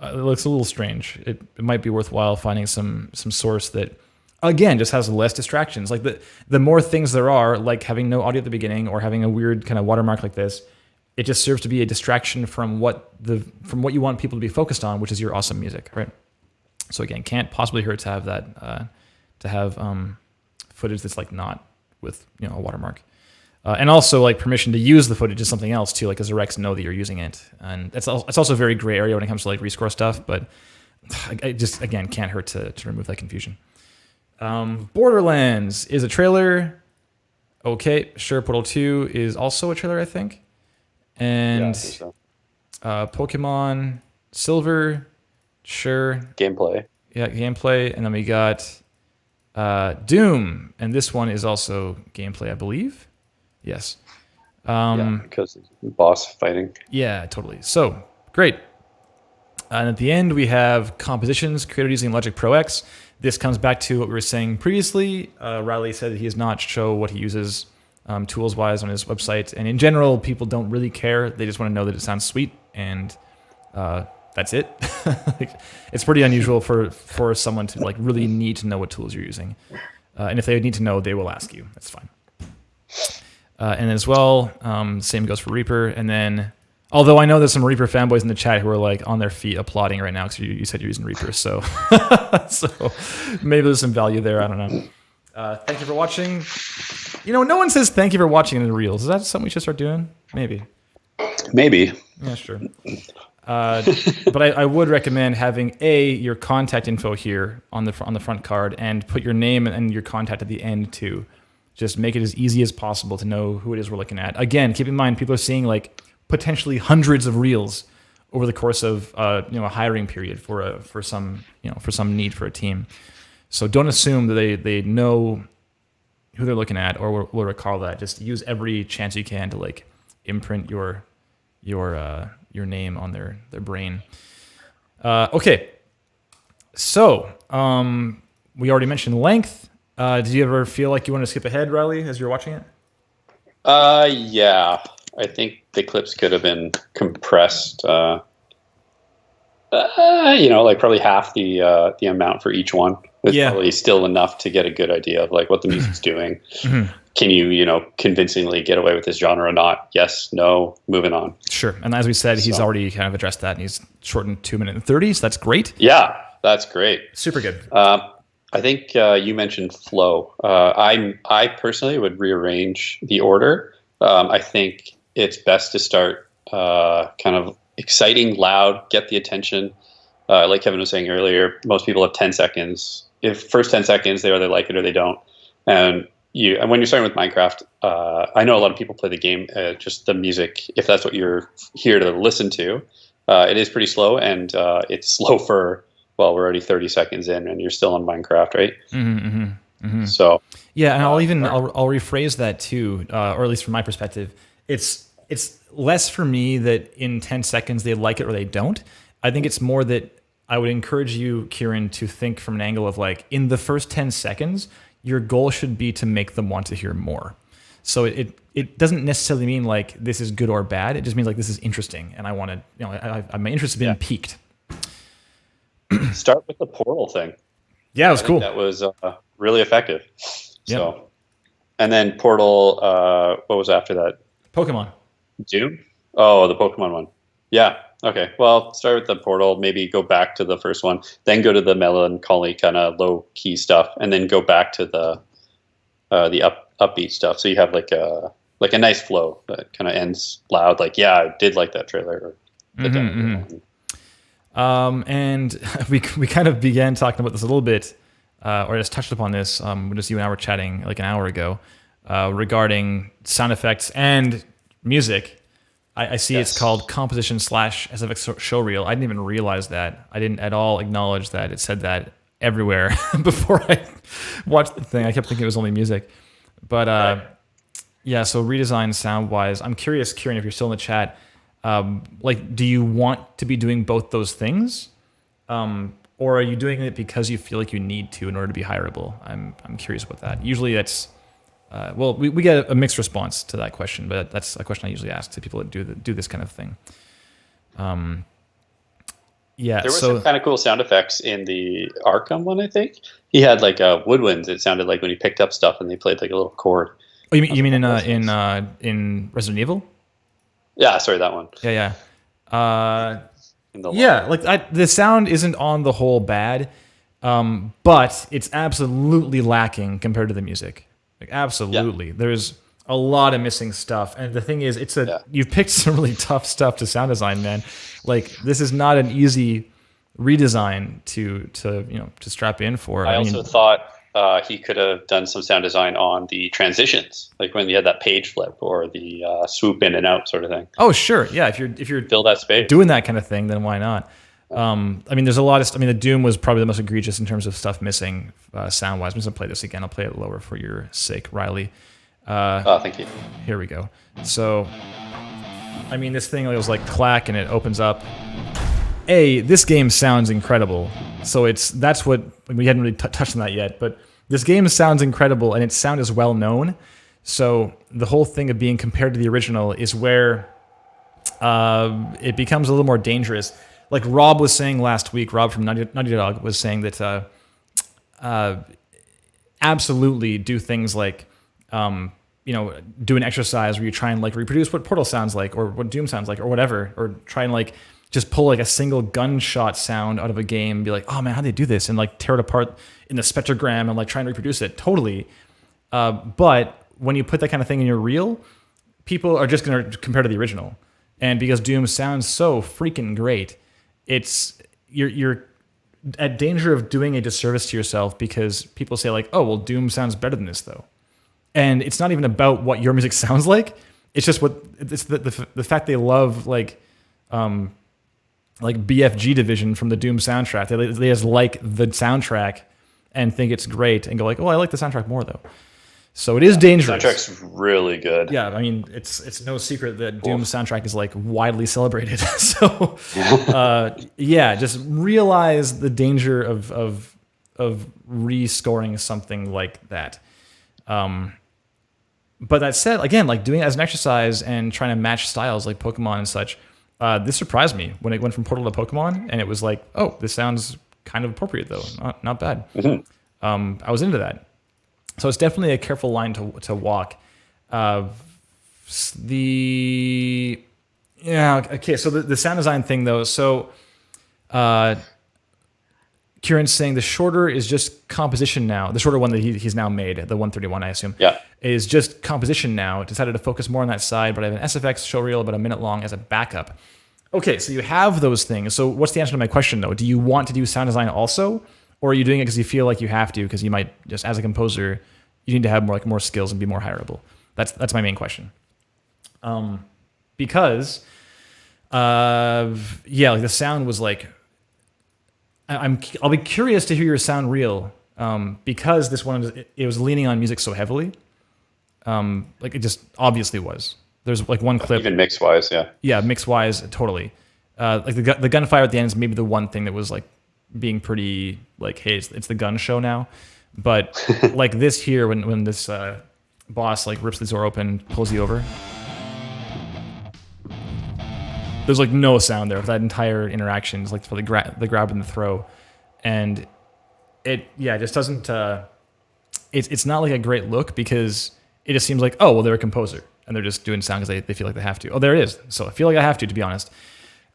Speaker 1: it looks a little strange. It might be worthwhile finding some source that, again, just has less distractions. Like the more things there are, like having no audio at the beginning or having a weird kind of watermark like this, it just serves to be a distraction from what you want people to be focused on, which is your awesome music, right? So again, can't possibly hurt to have that footage that's like not with, you know, a watermark. And also like permission to use the footage is something else too. Like does the Rex know that you're using it? And it's also a very gray area when it comes to like rescore stuff. But I just, again, can't hurt to remove that confusion. Borderlands is a trailer. Okay, sure. Portal 2 is also a trailer, I think. And
Speaker 2: yeah, I think so.
Speaker 1: Pokemon Silver, sure.
Speaker 2: Gameplay.
Speaker 1: Yeah, gameplay. And then we got Doom, and this one is also gameplay, I believe. Yes.
Speaker 2: Yeah, because boss fighting.
Speaker 1: Yeah, totally. So, great. And at the end, we have compositions created using Logic Pro X. This comes back to what we were saying previously. Riley said that he does not show what he uses tools-wise on his website. And in general, people don't really care. They just want to know that it sounds sweet, and that's it. It's pretty unusual for someone to like really need to know what tools you're using. And if they need to know, they will ask you. That's fine. And as well, same goes for Reaper. And then, although I know there's some Reaper fanboys in the chat who are like on their feet applauding right now because you said you're using Reaper. So, so maybe there's some value there. I don't know. Thank you for watching. You know, no one says thank you for watching in the Reels. Is that something we should start doing? Maybe. Yeah, sure. But I would recommend having your contact info here on the front card, and put your name and your contact at the end too. Just make it as easy as possible to know who it is we're looking at. Again, keep in mind, people are seeing like potentially hundreds of reels over the course of a hiring period for some need for a team. So don't assume that they know who they're looking at or will recall that. Just use every chance you can to like imprint your name on their brain. Okay, so we already mentioned length. Did you ever feel like you wanted to skip ahead, Riley, as you're watching it?
Speaker 2: Yeah. I think the clips could have been compressed. Like probably half the amount for each one. It's probably still enough to get a good idea of like what the music's doing. Can you, convincingly get away with this genre or not? Yes, no, moving on.
Speaker 1: Sure. And as we said, he's already kind of addressed that, and he's shortened 2 minutes and 30, so that's great.
Speaker 2: Yeah, that's great.
Speaker 1: Super good.
Speaker 2: I think you mentioned flow. I personally would rearrange the order. I think it's best to start kind of exciting, loud, get the attention. Like Kevin was saying earlier, most people have 10 seconds. If first 10 seconds, they either like it or they don't. And when you're starting with Minecraft, I know a lot of people play the game, just the music, if that's what you're here to listen to, it is pretty slow, and it's slow for, well, we're already 30 seconds in and you're still on Minecraft, right? So
Speaker 1: yeah, and I'll rephrase that too, or at least from my perspective, it's less for me that in 10 seconds they like it or they don't. I think it's more that I would encourage you, Kieran, to think from an angle of like, in the first 10 seconds, your goal should be to make them want to hear more. So it doesn't necessarily mean like this is good or bad. It just means like this is interesting, and I want to, my interest has been piqued.
Speaker 2: Start with the portal thing.
Speaker 1: Yeah, it was cool.
Speaker 2: That was really effective. So, and then Portal. What was after that?
Speaker 1: Pokemon.
Speaker 2: Doom. Oh, the Pokemon one. Yeah. Okay. Well, start with the Portal. Maybe go back to the first one, then go to the melancholy kind of low key stuff, and then go back to the upbeat stuff. So you have like a nice flow that kind of ends loud. Like, yeah, I did like that trailer.
Speaker 1: And we kind of began talking about this a little bit, or just touched upon this when just you and I were chatting like an hour ago regarding sound effects and music. I see it's called Composition / SFX Showreel. I didn't even realize that. I didn't at all acknowledge that it said that everywhere before I watched the thing. I kept thinking it was only music. But yeah, so redesign sound-wise. I'm curious, Kieran, if you're still in the chat, like, do you want to be doing both those things? Or are you doing it because you feel like you need to in order to be hireable? I'm curious about that. Usually that's... well, we get a mixed response to that question, but that's a question I usually ask to people that do this kind of thing. Yeah,
Speaker 2: there was some kind of cool sound effects in the Arkham one. I think he had like woodwinds. It sounded like when he picked up stuff and they played like a little chord.
Speaker 1: Oh, you mean in Resident Evil?
Speaker 2: Yeah, sorry, that one.
Speaker 1: Yeah. Like the sound isn't on the whole bad, but it's absolutely lacking compared to the music. Like absolutely, there's a lot of missing stuff. And the thing is, you've picked some really tough stuff to sound design, man. Like this is not an easy redesign to strap in for.
Speaker 2: I also thought he could have done some sound design on the transitions, like when you had that page flip or the swoop in and out sort of thing.
Speaker 1: Oh sure, yeah. If you're
Speaker 2: fill that space,
Speaker 1: doing that kind of thing, then why not? There's a lot of. The Doom was probably the most egregious in terms of stuff missing sound wise. I'm just gonna play this again. I'll play it lower for your sake, Riley.
Speaker 2: Thank you.
Speaker 1: Here we go. So, this thing was like clack, and it opens up. This game sounds incredible. So that's what we hadn't really touched on that yet. But this game sounds incredible, and its sound is well known. So the whole thing of being compared to the original is where it becomes a little more dangerous. Like Rob was saying last week, Rob from Naughty Dog was saying that absolutely do things like, do an exercise where you try and like reproduce what Portal sounds like or what Doom sounds like or whatever, or try and like just pull like a single gunshot sound out of a game and be like, oh man, how'd they do this? And like tear it apart in the spectrogram and like try and reproduce it. Totally. But when you put that kind of thing in your reel, people are just going to compare to the original. And because Doom sounds so freaking great, you're at danger of doing a disservice to yourself because people say like, oh, well, Doom sounds better than this though. And it's not even about what your music sounds like. It's just the fact they love like, like BFG division from the Doom soundtrack. They just like the soundtrack and think it's great and go like, oh, I like the soundtrack more though. So it is dangerous.
Speaker 2: Soundtrack's really good.
Speaker 1: Yeah, I mean, it's no secret that Doom soundtrack is like widely celebrated. So, just realize the danger of rescoring something like that. But that said, again, like doing it as an exercise and trying to match styles like Pokemon and such, this surprised me when it went from Portal to Pokemon, and it was like, oh, this sounds kind of appropriate though, not bad. I was into that. So it's definitely a careful line to walk. So the sound design thing though. So Kieran's saying the shorter is just composition now. The shorter one that he's now made, the 131, I assume, is just composition now. Decided to focus more on that side, but I have an SFX showreel about a minute long as a backup. Okay, so you have those things. So what's the answer to my question though? Do you want to do sound design also? Or are you doing it because you feel like you have to, because you might just, as a composer, you need to have more skills and be more hireable? That's my main question. Because like the sound was like, I'll be curious to hear your sound reel, because this one it was leaning on music so heavily, like it just obviously was. There's like one clip,
Speaker 2: even mix wise,
Speaker 1: mix wise, totally. Like the gunfire at the end is maybe the one thing that was like being pretty like, hey, it's the gun show now. But like this here, when this boss like rips the door open, pulls you over, there's like no sound there. That entire interaction is like for the grab and the throw, and it just doesn't. It's not like a great look, because it just seems like, oh well, they're a composer and they're just doing sound because they feel like they have to. Oh, there it is. So I feel like I have to be honest.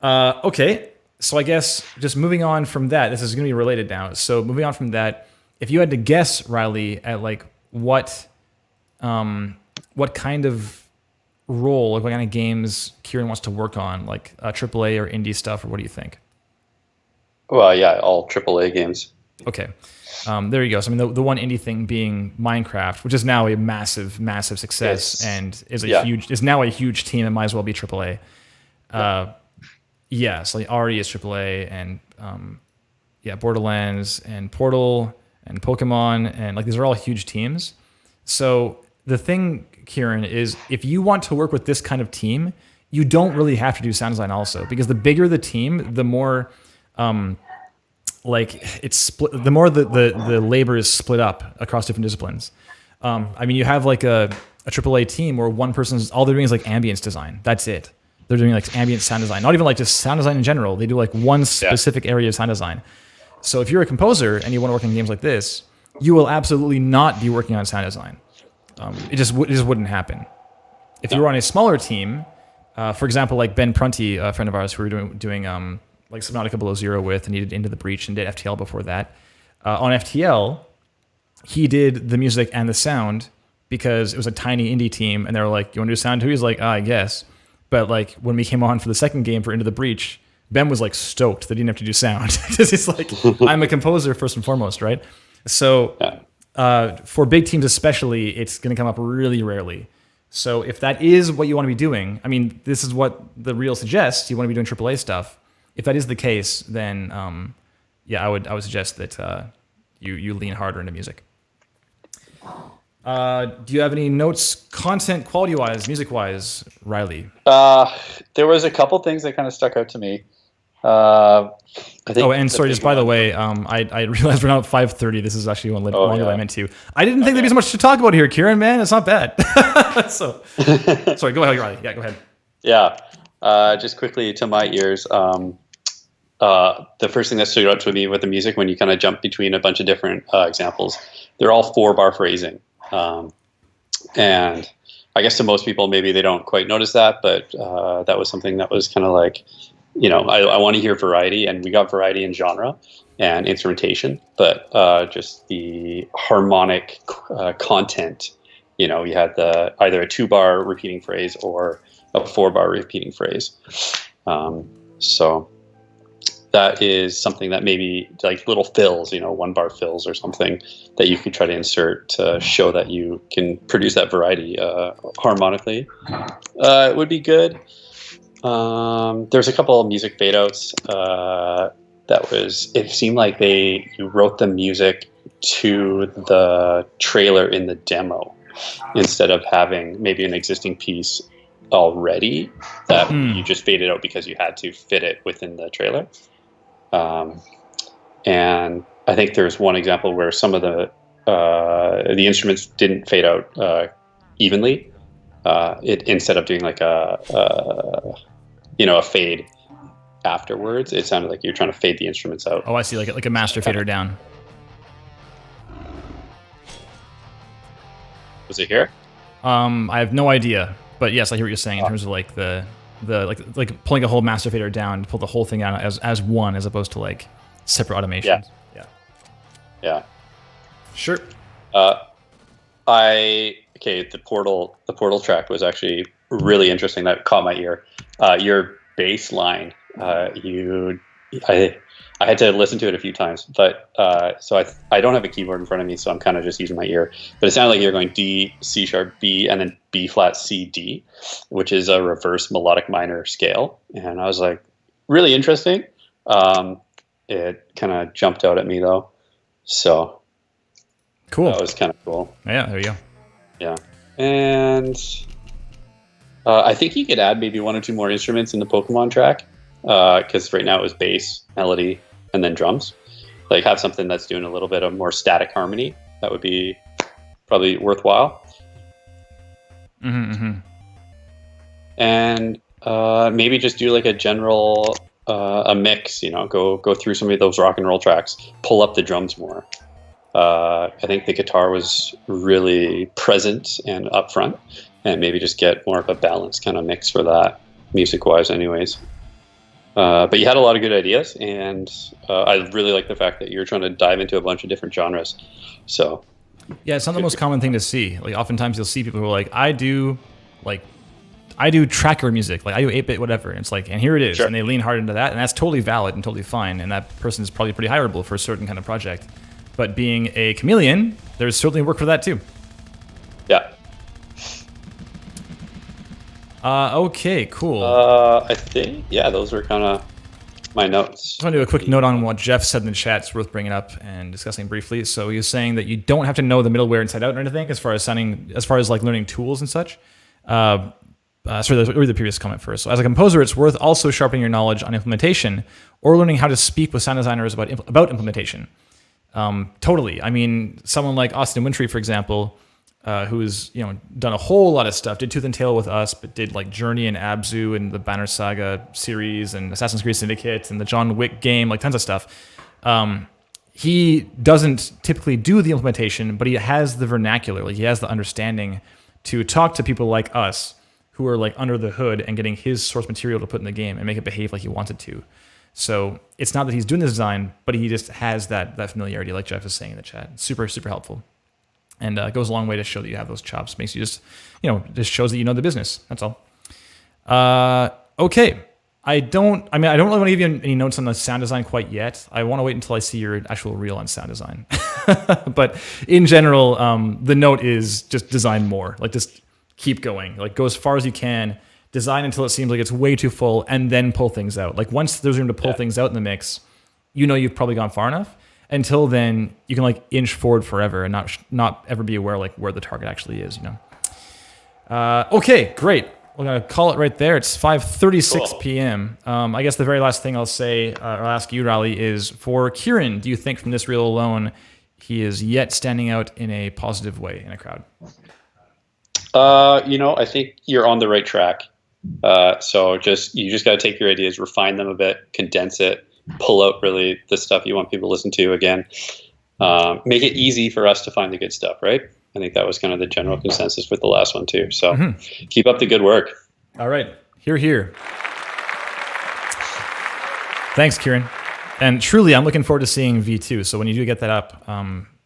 Speaker 1: Okay, so I guess just moving on from that, this is going to be related now. So moving on from that, if you had to guess, Riley, at like what kind of role, like what kind of games Kieran wants to work on, like AAA or indie stuff, or what do you think?
Speaker 2: Well, yeah, all AAA games.
Speaker 1: Okay, there you go. So I mean, the one indie thing being Minecraft, which is now a massive success, and is now a huge team and might as well be AAA. So like already is AAA, and Borderlands and Portal and Pokemon, and like these are all huge teams. So the thing, Kieran, is if you want to work with this kind of team, you don't really have to do sound design also, because the bigger the team, the more like it's split, the more the labor is split up across different disciplines. I mean, you have like a AAA team where one person's all they're doing is like ambience design. That's it. They're doing like ambient sound design, not even like just sound design in general. They do like one specific area of sound design. So if you're a composer and you want to work in games like this, you will absolutely not be working on sound design. It just wouldn't happen. If you were on a smaller team, for example, like Ben Prunty, a friend of ours who we were doing like Subnautica Below Zero with, and he did Into the Breach and did FTL before that. On FTL, he did the music and the sound because it was a tiny indie team, and they were like, "You want to do sound too?" He's like, "I guess." But like when we came on for the second game for Into the Breach, Ben was like stoked that he didn't have to do sound, because he's like, "I'm a composer first and foremost, right?" So for big teams especially, it's going to come up really rarely. So if that is what you want to be doing, I mean, this is what the reel suggests. You want to be doing AAA stuff. If that is the case, then I would suggest that you lean harder into music. Do you have any notes, content quality-wise, music-wise, Riley?
Speaker 2: There was a couple things that kind of stuck out to me. I think. Oh,
Speaker 1: and sorry, just by the way, I realized we're now at 5:30. This is actually one longer than I meant to. I didn't think there'd be so much to talk about here, Kieran. Man, it's not bad. So, sorry, go ahead, Riley. Yeah, go ahead.
Speaker 2: Yeah, just quickly to my ears. The first thing that stood out to me with the music, when you kind of jump between a bunch of different examples, they're all 4-bar phrasing. And I guess to most people, maybe they don't quite notice that, but that was something that was kind of like, I want to hear variety, and we got variety in genre and instrumentation, but just the harmonic content, you had either a 2-bar repeating phrase or a 4-bar repeating phrase. So that is something that maybe like little fills, 1-bar fills or something that you could try to insert to show that you can produce that variety harmonically. It would be good. There's a couple of music fade outs. It seemed like you wrote the music to the trailer in the demo instead of having maybe an existing piece already that you just faded out because you had to fit it within the trailer. And I think there's one example where some of the instruments didn't fade out evenly. Instead of doing like a fade afterwards, it sounded like you're trying to fade the instruments out.
Speaker 1: Oh, I see, like a master fader down.
Speaker 2: Was it here?
Speaker 1: I have no idea, but yes, I hear what you're saying in terms of like the like pulling a whole master fader down to pull the whole thing out as one, as opposed to like separate automations.
Speaker 2: Yeah.
Speaker 1: Sure.
Speaker 2: The portal track was actually really interesting. That caught my ear. Your bass line, I had to listen to it a few times, but so I don't have a keyboard in front of me, so I'm kind of just using my ear. But it sounded like you're going D, C sharp, B, and then B flat, C, D, which is a reverse melodic minor scale. And I was like, really interesting. It kind of jumped out at me though, so
Speaker 1: cool.
Speaker 2: That was kind of cool.
Speaker 1: Yeah, there you go.
Speaker 2: Yeah, and I think you could add maybe one or two more instruments in the Pokemon track, because right now it was bass, melody, and then drums. Like have something that's doing a little bit of more static harmony. That would be probably worthwhile. And maybe just do like a general a mix. Go through some of those rock and roll tracks. Pull up the drums more. I think the guitar was really present and upfront, and maybe just get more of a balanced kind of mix for that, music-wise anyways. But you had a lot of good ideas, and I really like the fact that you're trying to dive into a bunch of different genres. So,
Speaker 1: yeah, it's not the most common thing to see. Like oftentimes you'll see people who are like, I do tracker music, like I do 8-bit whatever. And it's like, and here it is. Sure. And they lean hard into that, and that's totally valid and totally fine. And that person is probably pretty hireable for a certain kind of project. But being a chameleon, there's certainly work for that too.
Speaker 2: Yeah.
Speaker 1: Okay, cool.
Speaker 2: I think, those were kind of my notes.
Speaker 1: I just want to do a quick note on what Jeff said in the chat. It's worth bringing up and discussing briefly. So he was saying that you don't have to know the middleware inside out or anything as far as like learning tools and such. Sorry, read the previous comment first. So as a composer, it's worth also sharpening your knowledge on implementation or learning how to speak with sound designers about implementation. Totally. I mean, someone like Austin Wintry, for example, who's done a whole lot of stuff, did Tooth and Tail with us, but did like Journey and Abzu and the Banner Saga series and Assassin's Creed Syndicate and the John Wick game, like tons of stuff. He doesn't typically do the implementation, but he has the vernacular, like he has the understanding to talk to people like us who are like under the hood and getting his source material to put in the game and make it behave like he wants it to. So it's not that he's doing the design, but he just has that familiarity, like Jeff is saying in the chat. Super, super helpful. And it goes a long way to show that you have those chops. Makes you just shows that you know the business. That's all. Okay. I don't really want to give you any notes on the sound design quite yet. I want to wait until I see your actual reel on sound design. But in general, the note is just design more. Like just keep going. Like go as far as you can. Design until it seems like it's way too full, and then pull things out. Like once there's room to pull things out in the mix, you've probably gone far enough. Until then, you can like inch forward forever and not ever be aware like where the target actually is. Okay, great. We're gonna call it right there. It's 5:36 p.m. I guess the very last thing I'll say, I'll ask you, Riley, is for Kieran. Do you think from this reel alone, he is yet standing out in a positive way in a crowd?
Speaker 2: I think you're on the right track. So you just got to take your ideas, refine them a bit, condense it, pull out really the stuff you want people to listen to again. Make it easy for us to find the good stuff, right? I think that was kind of the general consensus with the last one too. So keep up the good work.
Speaker 1: All right. Hear, hear. Thanks, Kieran. And truly, I'm looking forward to seeing V2. So when you do get that up,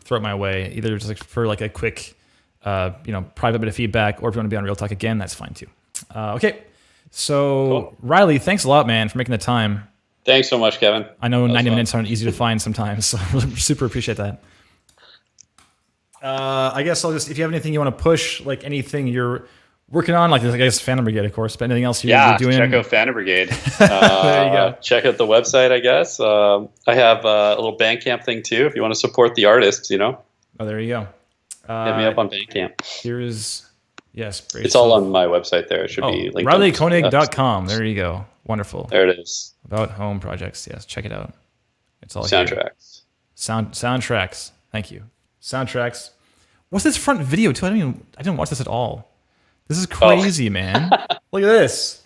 Speaker 1: throw it my way, either just like for like a quick, private bit of feedback, or if you want to be on Real Talk again, that's fine too. Okay. So cool. Riley, thanks a lot, man, for making the time.
Speaker 2: Thanks so much, Kevin.
Speaker 1: I know 90 minutes aren't easy to find sometimes, so I super appreciate that. I guess if you have anything you want to push, like anything you're working on, like I guess Phantom Brigade, of course. But anything else you're doing?
Speaker 2: Check out Phantom Brigade.
Speaker 1: There you go.
Speaker 2: Check out the website, I guess. I have a little Bandcamp thing too. If you want to support the artists,
Speaker 1: Oh, there you go.
Speaker 2: hit me up on Bandcamp.
Speaker 1: It's
Speaker 2: all on my website there. It should be linked.
Speaker 1: RileyKoenig.com. There you go. Wonderful.
Speaker 2: There it is.
Speaker 1: About home projects. Yes, check it out. It's all
Speaker 2: Soundtracks.
Speaker 1: Here. Soundtracks. Thank you. Soundtracks. What's this front video too? I didn't watch this at all. This is crazy, man. Look at this.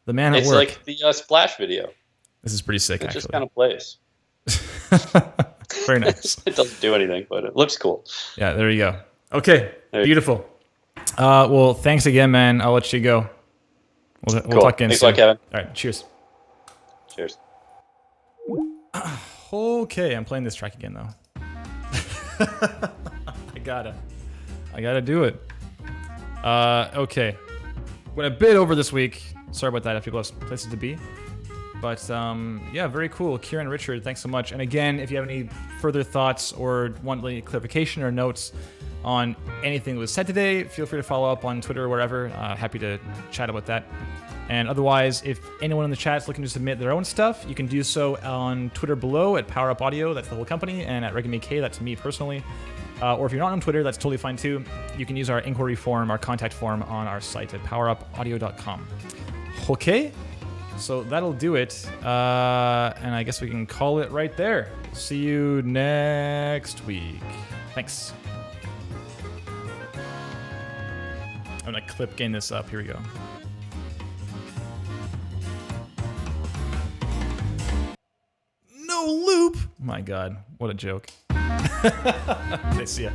Speaker 1: The man at work.
Speaker 2: It's like the Splash video.
Speaker 1: This is pretty sick,
Speaker 2: it
Speaker 1: actually.
Speaker 2: just kind of plays.
Speaker 1: Very nice.
Speaker 2: It doesn't do anything, but it looks cool.
Speaker 1: Yeah, there you go. Okay, beautiful. Well, thanks again, man. I'll let you go. We'll talk again
Speaker 2: soon. Thanks a lot, Kevin.
Speaker 1: All right, cheers.
Speaker 2: Cheers.
Speaker 1: Okay, I'm playing this track again, though. I gotta do it. Okay. Went a bit over this week. Sorry about that if people have places to be. But yeah, very cool. Kieran, Richard, thanks so much. And again, if you have any further thoughts or want any clarification or notes on anything that was said today, feel free to follow up on Twitter or wherever. Happy to chat about that. And otherwise, if anyone in the chat is looking to submit their own stuff, you can do so on Twitter below at Power Up Audio, that's the whole company, and at ReggaeMK, that's me personally. Or if you're not on Twitter, that's totally fine too. You can use our inquiry form, our contact form on our site at powerupaudio.com. Okay, so that'll do it. And I guess we can call it right there. See you next week. Thanks. I'm gonna clip gain this up. Here we go. No loop. My God, what a joke. Okay, see ya.